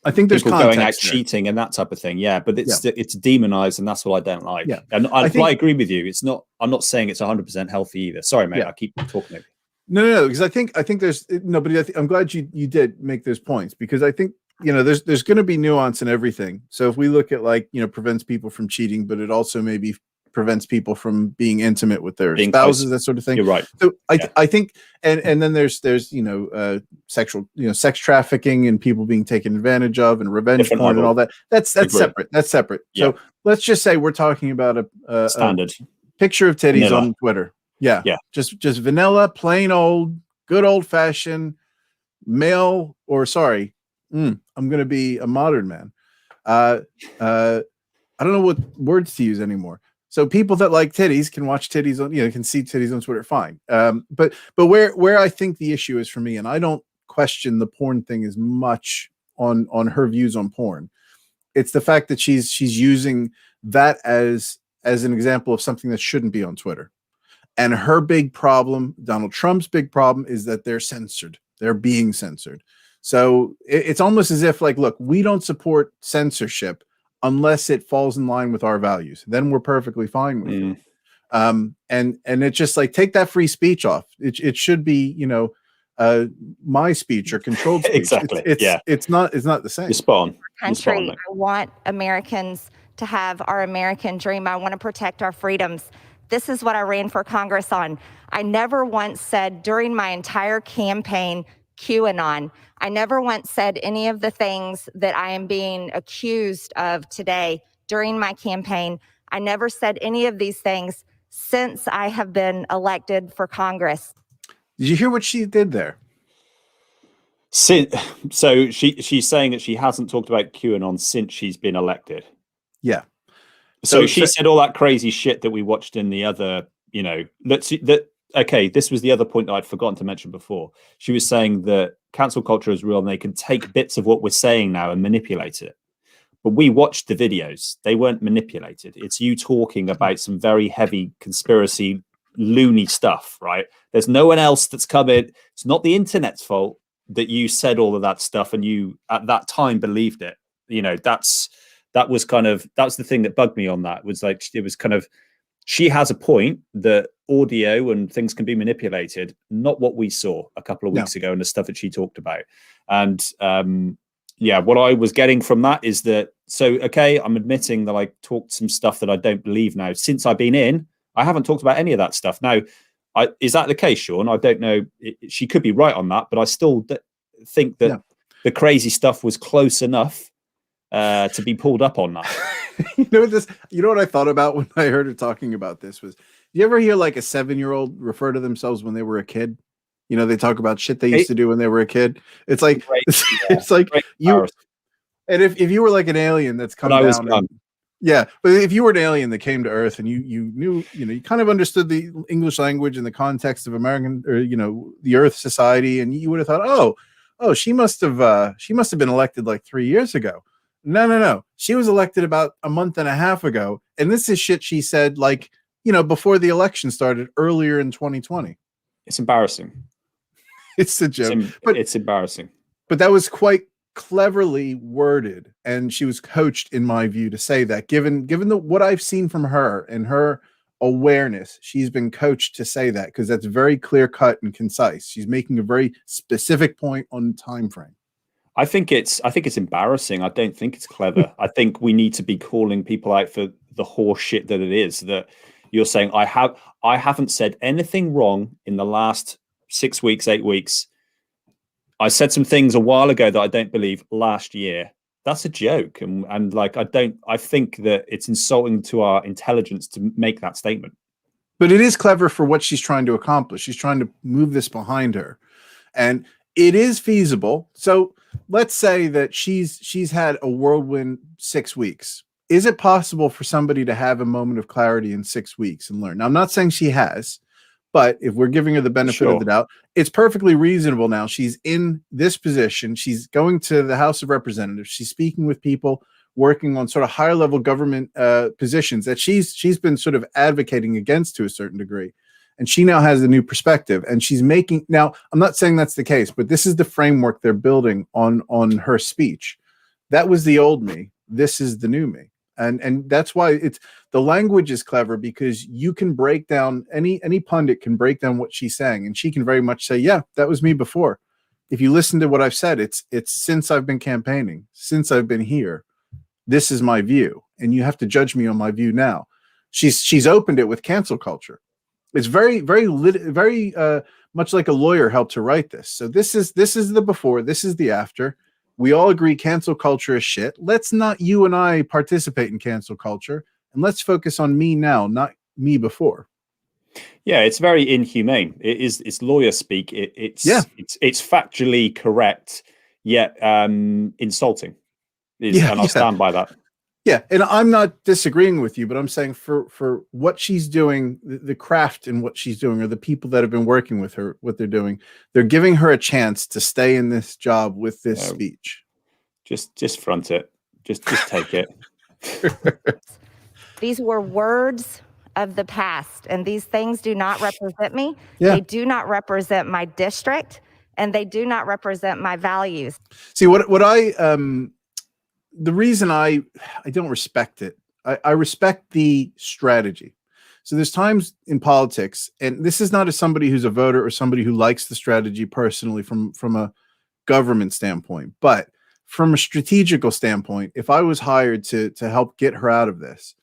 I think there's people going out there. cheating and that type of thing. Yeah, but it's demonized, and that's what I don't like. Yeah, and I agree with you. It's not. I'm not saying it's 100% healthy either. Sorry, mate. I keep talking over you. No, because I think there's nobody. I'm glad you did make those points, because I think, you know, there's going to be nuance in everything. So if we look at, like, you know, prevents people from cheating, but it also maybe prevents people from being intimate with their spouses, that sort of thing. You're right. So I think, and then there's you know, sexual, you know, sex trafficking and people being taken advantage of, and revenge porn and all that. That's separate. That's separate. Yeah. So let's just say we're talking about a standard picture of titties on Twitter. Yeah. Just vanilla, plain old, good old fashioned male, or sorry, I'm going to be a modern man. I don't know what words to use anymore. So people that like titties can watch titties on, you know, can see titties on Twitter, fine. But where I think the issue is for me, and I don't question the porn thing as much on her views on porn, it's the fact that she's using that as an example of something that shouldn't be on Twitter. And her big problem, Donald Trump's big problem, is that they're censored. They're being censored. So it's almost as if, like, look, we don't support censorship unless it falls in line with our values. Then we're perfectly fine with it. And it's just like, take that free speech off. It should be, you know, my speech or controlled speech. Exactly. It's not the same. You're spot on. Country. I want Americans to have our American dream. I want to protect our freedoms. This is what I ran for Congress on. I never once said during my entire campaign, QAnon. I never once said any of the things that I am being accused of today during my campaign. I never said any of these things since I have been elected for Congress. Did you hear what she did there? So she's saying that she hasn't talked about QAnon since she's been elected. Yeah. So she said all that crazy shit that we watched in the other, you know, okay, this was the other point that I'd forgotten to mention before. She was saying that cancel culture is real and they can take bits of what we're saying now and manipulate it. But we watched the videos. They weren't manipulated. It's you talking about some very heavy conspiracy, loony stuff, right? There's no one else that's come in. It's not the internet's fault that you said all of that stuff and you at that time believed it. You know, that's the thing that bugged me on that, was like, it was kind of, she has a point that audio and things can be manipulated, not what we saw a couple of weeks ago and the stuff that she talked about. And what I was getting from that is that, so, okay, I'm admitting that I talked some stuff that I don't believe now. Since I've been in, I haven't talked about any of that stuff. Now, is that the case, Sean? I don't know. She could be right on that, but I still think that the crazy stuff was close enough to be pulled up on that. You know what I thought about when I heard her talking about this was, you ever hear like a 7-year-old refer to themselves when they were a kid? You know, they talk about shit they used to do when they were a kid. It's like it's like you. And if you were like an alien that's come down, and, yeah, but if you were an alien that came to Earth and you knew, you know, you kind of understood the English language in the context of American, or you know, the Earth society, and you would have thought, oh, she must have been elected like 3 years ago. No. She was elected about a month and a half ago, and this is shit she said like, you know, before the election started earlier in 2020. It's embarrassing. It's a joke, but it's embarrassing. But that was quite cleverly worded, and she was coached, in my view, to say that. Given what I've seen from her and her awareness, she's been coached to say that, because that's very clear cut and concise. She's making a very specific point on time frame. I think it's embarrassing. I don't think it's clever. I think we need to be calling people out for the horse shit that it is. That you're saying I haven't said anything wrong in the last 6 weeks, 8 weeks. I said some things a while ago that I don't believe last year. That's a joke. And like, I think that it's insulting to our intelligence to make that statement. But it is clever for what she's trying to accomplish. She's trying to move this behind her, and it is feasible. So let's say that she's had a whirlwind 6 weeks. Is it possible for somebody to have a moment of clarity in 6 weeks and learn? Now, I'm not saying she has, but if we're giving her the benefit of the doubt, it's perfectly reasonable now. She's in this position. She's going to the House of Representatives. She's speaking with people working on sort of higher level government positions that she's been sort of advocating against to a certain degree. And she now has a new perspective, and she's making, now I'm not saying that's the case, but this is the framework they're building on her speech. That was the old me. This is the new me. And that's why it's, the language is clever, because you can break down, any pundit can break down what she's saying, and she can very much say, yeah, that was me before. If you listen to what I've said, it's since I've been campaigning, since I've been here, this is my view, and you have to judge me on my view now. She's opened it with cancel culture. It's very much like a lawyer helped to write this. So this is the before, this is the after. We all agree cancel culture is shit. Let's not, you and I, participate in cancel culture, and let's focus on me now, not me before. Yeah, it's very inhumane. It's lawyer speak. It's factually correct, yet insulting. And I'll stand by that. Yeah, and I'm not disagreeing with you, but I'm saying for what she's doing, the craft in what she's doing, or the people that have been working with her, what they're doing, they're giving her a chance to stay in this job with this speech. Just front it. Just take it. These were words of the past, and these things do not represent me. Yeah. They do not represent my district, and they do not represent my values. See, what I the reason I don't respect it, I respect the strategy. So there's times in politics, and this is not as somebody who's a voter or somebody who likes the strategy personally from a government standpoint, but from a strategical standpoint, if I was hired to help get her out of this,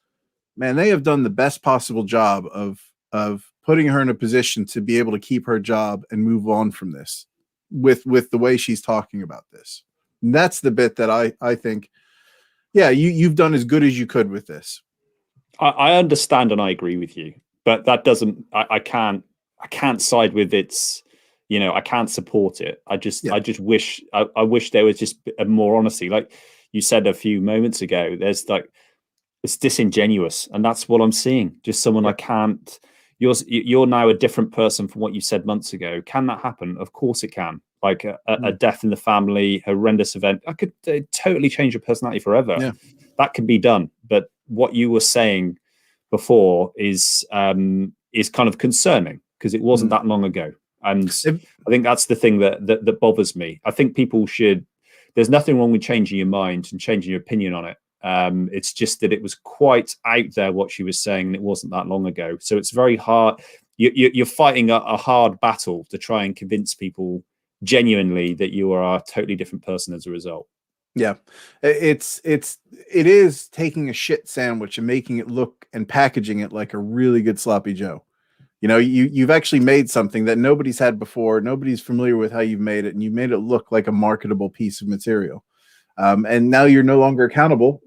man, they have done the best possible job of putting her in a position to be able to keep her job and move on from this with the way she's talking about this. And that's the bit that I think, yeah, you've done as good as you could with this. I understand and I agree with you, but that doesn't, I can't side with its, you know, I can't support it. I just wish, I wish there was just a more honesty. Like you said a few moments ago, there's like, it's disingenuous, and that's what I'm seeing. Just someone I can't, you're now a different person from what you said months ago. Can that happen? Of course it can. Like a death in the family, horrendous event. I could totally change your personality forever. Yeah. That can be done. But what you were saying before is kind of concerning, because it wasn't that long ago. And I think that's the thing that bothers me. I think people should, there's nothing wrong with changing your mind and changing your opinion on it. It's just that it was quite out there what she was saying, and it wasn't that long ago. So it's very hard. You're fighting a hard battle to try and convince people genuinely that you are a totally different person as a result. Yeah, it is taking a shit sandwich and making it look and packaging it like a really good sloppy Joe. You know, you've actually made something that nobody's had before. Nobody's familiar with how you've made it, and you made it look like a marketable piece of material. And now you're no longer accountable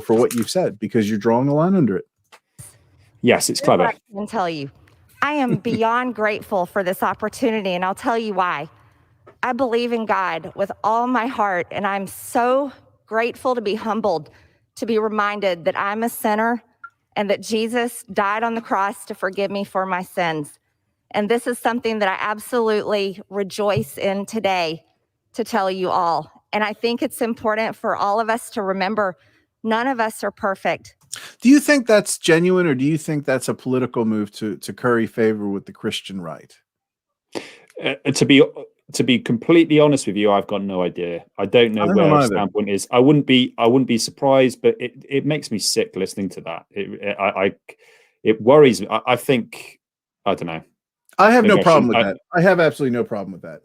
for what you've said, because you're drawing a line under it. Yes, it's clever. I can tell you, I am beyond grateful for this opportunity, and I'll tell you why. I believe in God with all my heart, and I'm so grateful to be humbled, to be reminded that I'm a sinner and that Jesus died on the cross to forgive me for my sins. And this is something that I absolutely rejoice in today to tell you all. And I think it's important for all of us to remember none of us are perfect. Do you think that's genuine, or do you think that's a political move to curry favor with the Christian right? To be completely honest with you, I've got no idea. I don't know where her standpoint is. I wouldn't be surprised, but it makes me sick listening to that. It worries me. I think, I don't know. I have no problem with that. I have absolutely no problem with that.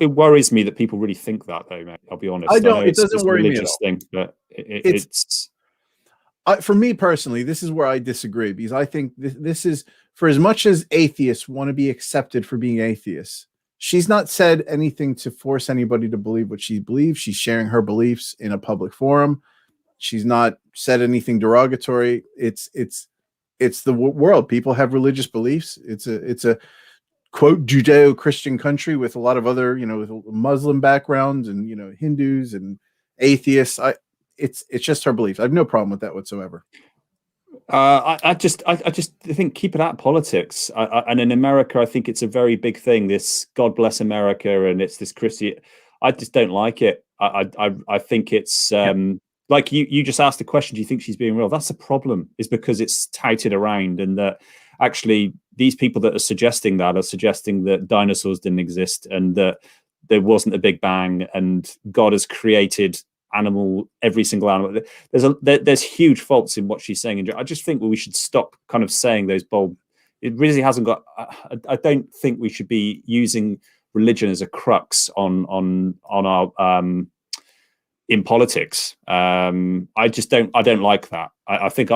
It worries me that people really think that, though, mate. I'll be honest. I don't. Know it doesn't worry me at all. Thing, but it's for me personally. This is where I disagree, because I think this is, for as much as atheists want to be accepted for being atheists, she's not said anything to force anybody to believe what she believes. She's sharing her beliefs in a public forum. She's not said anything derogatory. It's the world. People have religious beliefs. It's a quote Judeo-Christian country with a lot of other, with Muslim backgrounds and, Hindus and atheists. It's just her beliefs. I have no problem with that whatsoever. I just think keep it out of politics. And in America, I think it's a very big thing. This God bless America, and it's this Christian. I just don't like it. I think it's like you just asked the question. Do you think she's being real? That's the problem. Is because it's touted around, and that actually these people that are suggesting that are suggesting that dinosaurs didn't exist and that there wasn't a Big Bang, and God has created every single animal. There's huge faults in what she's saying, and I just think we should stop kind of saying those bold. It really hasn't got. I don't think we should be using religion as a crux on our in politics. I don't like that. I think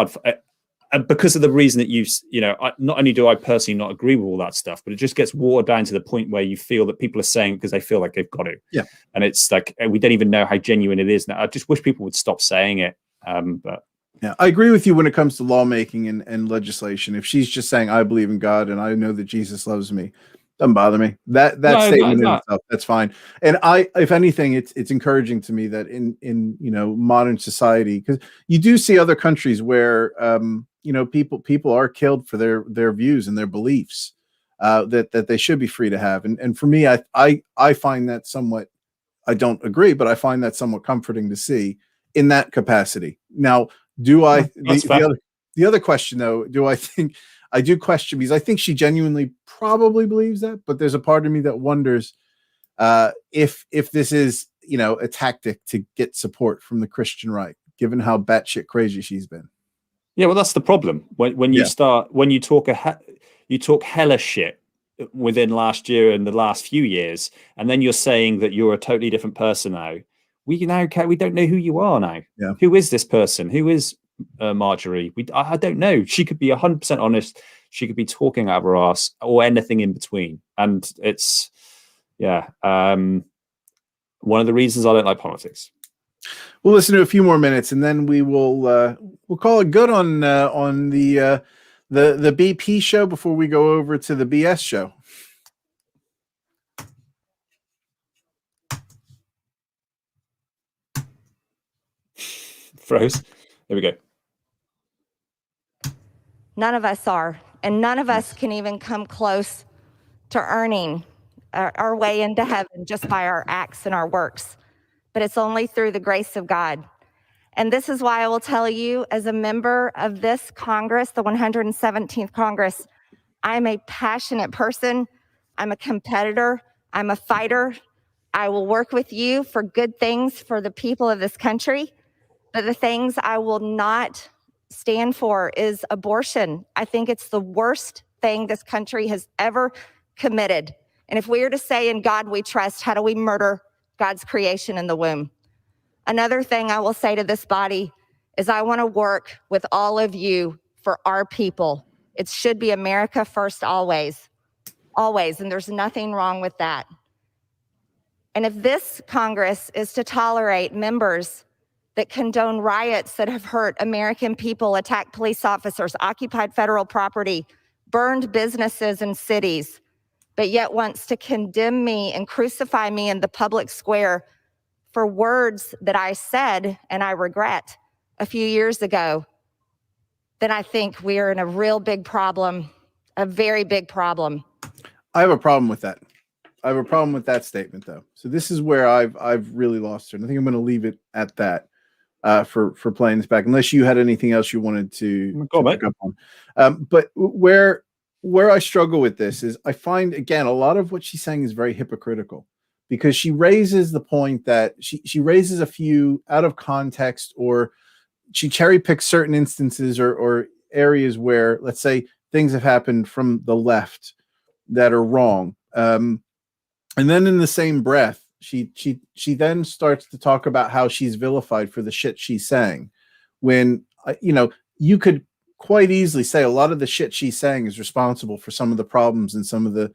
because of the reason that not only do I personally not agree with all that stuff, but it just gets watered down to the point where you feel that people are saying because they feel like they've got to. Yeah. And it's like, we don't even know how genuine it is now. I just wish people would stop saying it. But yeah, I agree with you when it comes to lawmaking and legislation. If she's just saying, I believe in God and I know that Jesus loves me, doesn't bother me. That statement in itself, that's fine. And if anything, it's encouraging to me that in modern society, because you do see other countries where people are killed for their views and their beliefs that they should be free to have. And for me, I find that somewhat, I don't agree, but I find that somewhat comforting to see in that capacity. Now, the other question though, I do question, because I think she genuinely probably believes that, but there's a part of me that wonders if this is, a tactic to get support from the Christian right, given how batshit crazy she's been. Yeah, well, that's the problem. When you talk hella shit within last year and the last few years, and then you're saying that you're a totally different person now. We don't know who you are now. Yeah. Who is this person? Who is Marjorie? I don't know. She could be 100% honest. She could be talking out of her ass, or anything in between. And it's, one of the reasons I don't like politics. We'll listen to a few more minutes, and then we'll call it good on the BP show before we go over to the BS show. Froze. There we go. None of us are, and none of us can even come close to earning our way into heaven just by our acts and our works. But it's only through the grace of God. And this is why I will tell you, as a member of this Congress, the 117th Congress, I'm a passionate person. I'm a competitor. I'm a fighter. I will work with you for good things for the people of this country. But the things I will not stand for is abortion. I think it's the worst thing this country has ever committed. And if we are to say in God we trust, how do we murder God's creation in the womb? Another thing I will say to this body is I want to work with all of you for our people. It should be America first always, always, and there's nothing wrong with that. And if this Congress is to tolerate members that condone riots that have hurt American people, attack police officers, occupied federal property, burned businesses and cities, but yet wants to condemn me and crucify me in the public square for words that I said and I regret a few years ago, then I think we are in a real big problem, a very big problem. I have a problem with that. I have a problem with that statement, though. So this is where I've really lost her, and I think I'm going to leave it at that for playing this back. Unless you had anything else you wanted to pick up on, but where I struggle with this is I find again a lot of what she's saying is very hypocritical, because she raises the point that she raises a few out of context, or she cherry picks certain instances or areas where, let's say, things have happened from the left that are wrong. And then in the same breath, she then starts to talk about how she's vilified for the shit she's saying, when you could quite easily say a lot of the shit she's saying is responsible for some of the problems and some of the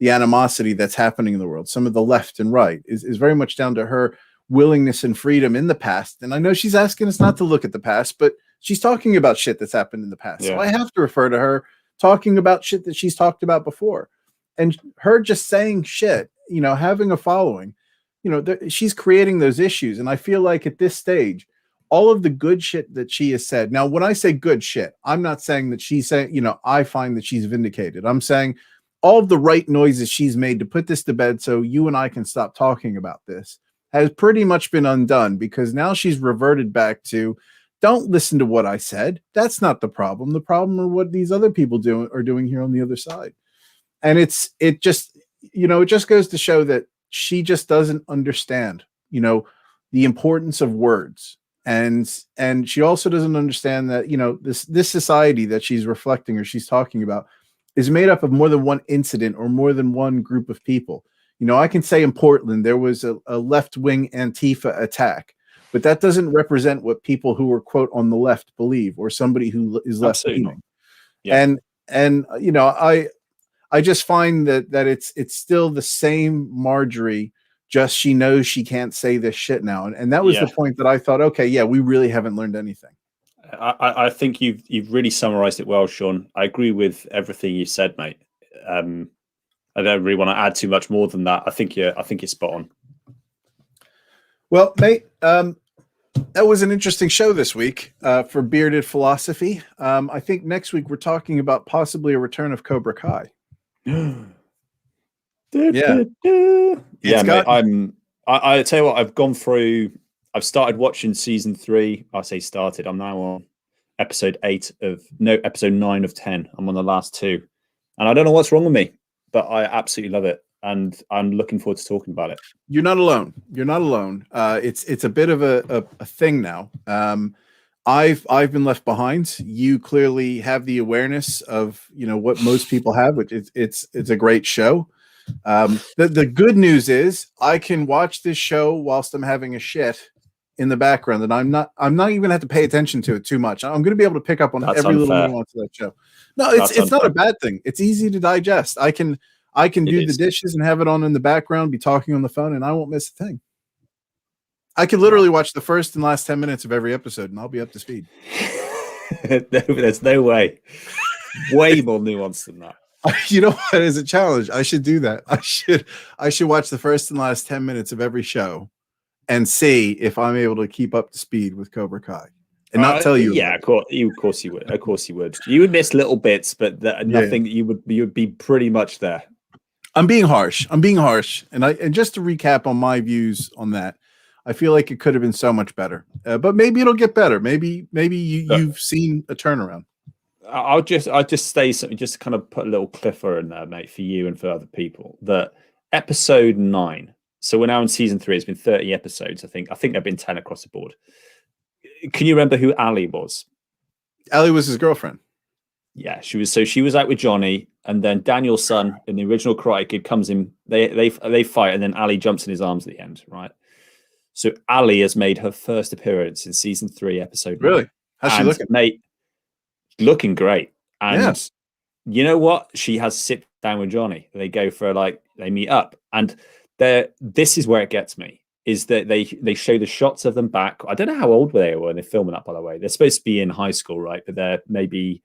animosity that's happening in the world. Some of the left and right is very much down to her willingness and freedom in the past. And I know she's asking us not to look at the past, but she's talking about shit that's happened in the past. Yeah. So I have to refer to her talking about shit that she's talked about before. And her just saying shit, having a following, she's creating those issues. And I feel like at this stage, all of the good shit that she has said. Now, when I say good shit, I'm not saying that she's saying, I find that she's vindicated. I'm saying all of the right noises she's made to put this to bed so you and I can stop talking about this has pretty much been undone, because now she's reverted back to, don't listen to what I said. That's not the problem. The problem are what these other people are doing here on the other side. And it just goes to show that she just doesn't understand, the importance of words. And she also doesn't understand that, this society that she's reflecting or she's talking about is made up of more than one incident or more than one group of people. I can say in Portland, there was a left-wing Antifa attack, but that doesn't represent what people who are, quote, on the left believe, or somebody who is left-leaning. Yeah. And I just find that it's still the same Marjorie, just she knows she can't say this shit now. And that was the point that I thought, okay, yeah, we really haven't learned anything. I think you've really summarized it well, Sean. I agree with everything you said, mate. I don't really want to add too much more than that. I think you're spot on. Well, mate, that was an interesting show this week for Bearded Philosophy. I think next week we're talking about possibly a return of Cobra Kai. Yeah, mate. I tell you what, I've started watching season 3. I say started. I'm now on episode 9 of 10. I'm on the last 2, and I don't know what's wrong with me, but I absolutely love it, and I'm looking forward to talking about it. You're not alone. It's a bit of a thing now. I've been left behind. You clearly have the awareness of what most people have, which it's a great show. The good news is I can watch this show whilst I'm having a shit in the background, and I'm not even have to pay attention to it too much. I'm going to be able to pick up on every little nuance of that show. No, it's not a bad thing. It's easy to digest. I can do the dishes and have it on in the background, be talking on the phone, and I won't miss a thing. I could literally watch the first and last 10 minutes of every episode, and I'll be up to speed. No, there's no way. Way more nuanced than that. You know what? As a challenge, I should do that. I should watch the first and last 10 minutes of every show and see if I'm able to keep up to speed with Cobra Kai, and not tell you. Yeah, of course you would. Of course you would. You would miss little bits, but nothing. You would be pretty much there. I'm being harsh. And just to recap on my views on that, I feel like it could have been so much better, but maybe it'll get better. Maybe you've seen a turnaround. I'll just say something, just to kind of put a little cliffer in there, mate, for you and for other people. That episode 9. So we're now in season 3. It's been 30 episodes. I think there've been 10 across the board. Can you remember who Ali was? Ali was his girlfriend. Yeah, she was. So she was out with Johnny, and then Daniel's son in the original Karate Kid comes in. They fight, and then Ali jumps in his arms at the end, right? So Ali has made her first appearance in season 3, episode 9. Really? How's she looking? Mate, looking great. And you know what? She has sit down with Johnny. They go for they meet up. And this is where it gets me, is that they show the shots of them back. I don't know how old they were when they're filming that, by the way. They're supposed to be in high school, right? But they're maybe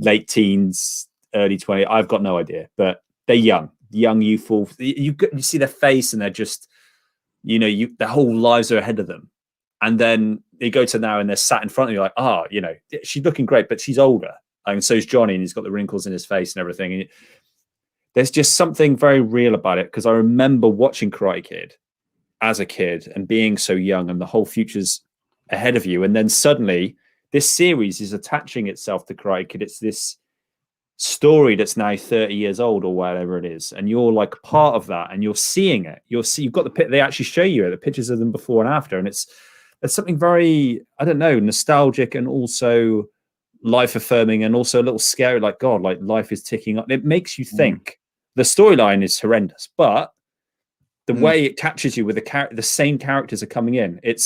late teens, early 20s. I've got no idea, but they're young, youthful. You see their face, and they're just, their whole lives are ahead of them. And then they go to now, and they're sat in front of you, like, she's looking great, but she's older, and so is Johnny, and he's got the wrinkles in his face and everything. And there's just something very real about it, because I remember watching Karate Kid as a kid and being so young, and the whole future's ahead of you, and then suddenly this series is attaching itself to Karate Kid. It's this story that's now 30 years old or whatever it is, and you're like part of that, and you're seeing it. You've got they actually show you the pictures of them before and after, and it's something very, I don't know, nostalgic, and also life affirming, and also a little scary, like, God, like life is ticking up. It makes you think. The storyline is horrendous, but the way it catches you with the same characters are coming in, it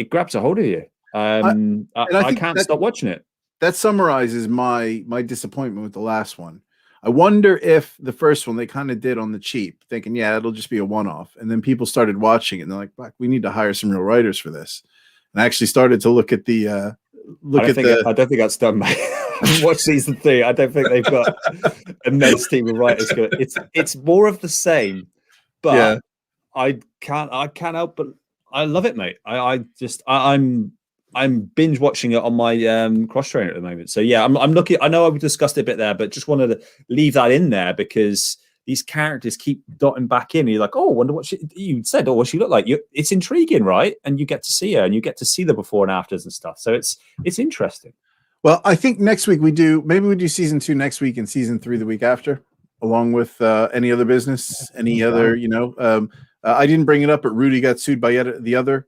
grabs a hold of you. I can't stop watching it. That summarizes my disappointment with the last one. I wonder if the first one they kind of did on the cheap, thinking, yeah, it'll just be a one-off. And then people started watching it, and they're like, fuck, we need to hire some real writers for this. And I actually started to look at the I don't think that's done, mate. Watch season 3. I don't think they've got an immense team of writers. It's more of the same, but yeah. I can't help but I love it, mate. I'm binge watching it on my cross trainer at the moment. So yeah, I'm looking. I know I've discussed it a bit there, but just wanted to leave that in there, because these characters keep dotting back in. And you're like, oh, I wonder what you said, or what she looked like. It's intriguing, right? And you get to see her, and you get to see the before and afters and stuff. So it's interesting. Well, I think next week we do season 2 next week, and season 3 the week after, along with any other business, any other, I didn't bring it up, but Rudy got sued by the other,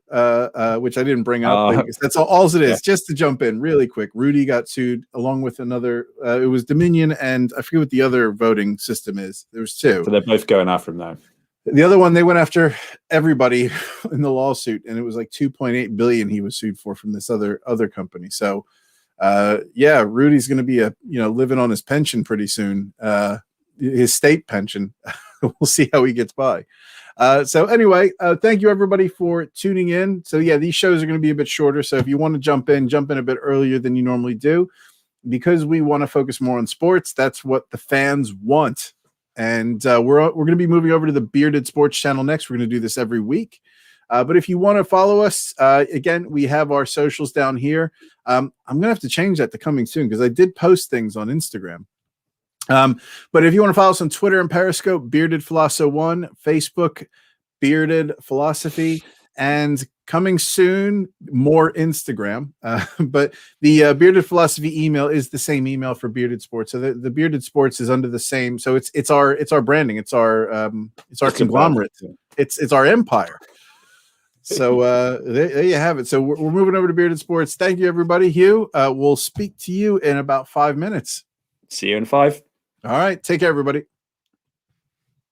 which I didn't bring up. That's all it is. Yeah. Just to jump in really quick, Rudy got sued along with another. It was Dominion, and I forget what the other voting system is. There was 2. So they're both going after him now. The other one, they went after everybody in the lawsuit, and it was like $2.8 billion he was sued for from this other company. So, yeah, Rudy's going to be living on his pension pretty soon, his state pension. We'll see how he gets by. So anyway, thank you everybody for tuning in. So yeah, these shows are going to be a bit shorter. So if you want to jump in a bit earlier than you normally do, because we want to focus more on sports. That's what the fans want. And we're going to be moving over to the Bearded Sports channel next. We're going to do this every week. But if you want to follow us, again, we have our socials down here. I'm going to have to change that to coming soon, because I did post things on Instagram. But if you want to follow us on Twitter and Periscope, Bearded Philoso 1, Facebook, Bearded Philosophy, and coming soon, more Instagram. But the Bearded Philosophy email is the same email for Bearded Sports. So the Bearded Sports is under the same. So it's our branding. It's our conglomerate. It's our empire. So there you have it. So we're moving over to Bearded Sports. Thank you, everybody. Hugh, we'll speak to you in about 5 minutes. See you in 5. All right. Take care, everybody.